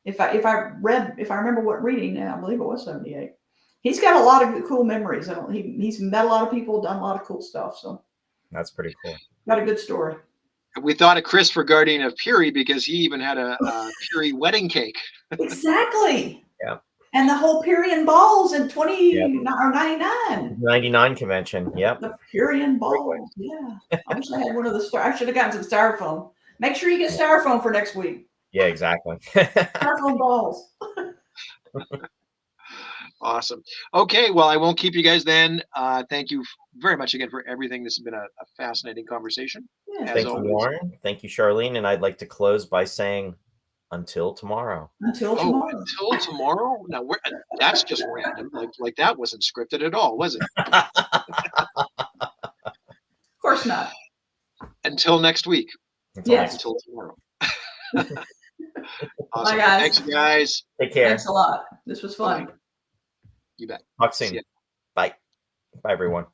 if I remember what reading, yeah, I believe it was 78. He's got a lot of cool memories. And he's met a lot of people, done a lot of cool stuff. So That's pretty cool. got a good story. we thought of Chris for Guardian of Puri because he even had a Puri wedding cake. Exactly. Yeah. And the whole Purian balls in 20 Yep. or 99. 99 convention. Yep. The Purian balls. Yeah. I wish I had one of the I should have gotten some styrofoam. Make sure you get styrofoam for next week. Yeah, exactly. Styrofoam balls. Awesome. Okay, well, I won't keep you guys then. Thank you very much again for everything. This has been a fascinating conversation, Yeah. as Thank you, always. Warren. Thank you, Charlene. And I'd like to close by saying until tomorrow. Until Oh, tomorrow. until tomorrow? Now, that's just random. Like that wasn't scripted at all, was it? Of course not. Until next week. Yes. Until tomorrow. Bye, Awesome. guys. Thanks, you guys. Take care. Thanks a lot. This was fun. You bet. Talk See soon. ya. Bye. Bye, everyone.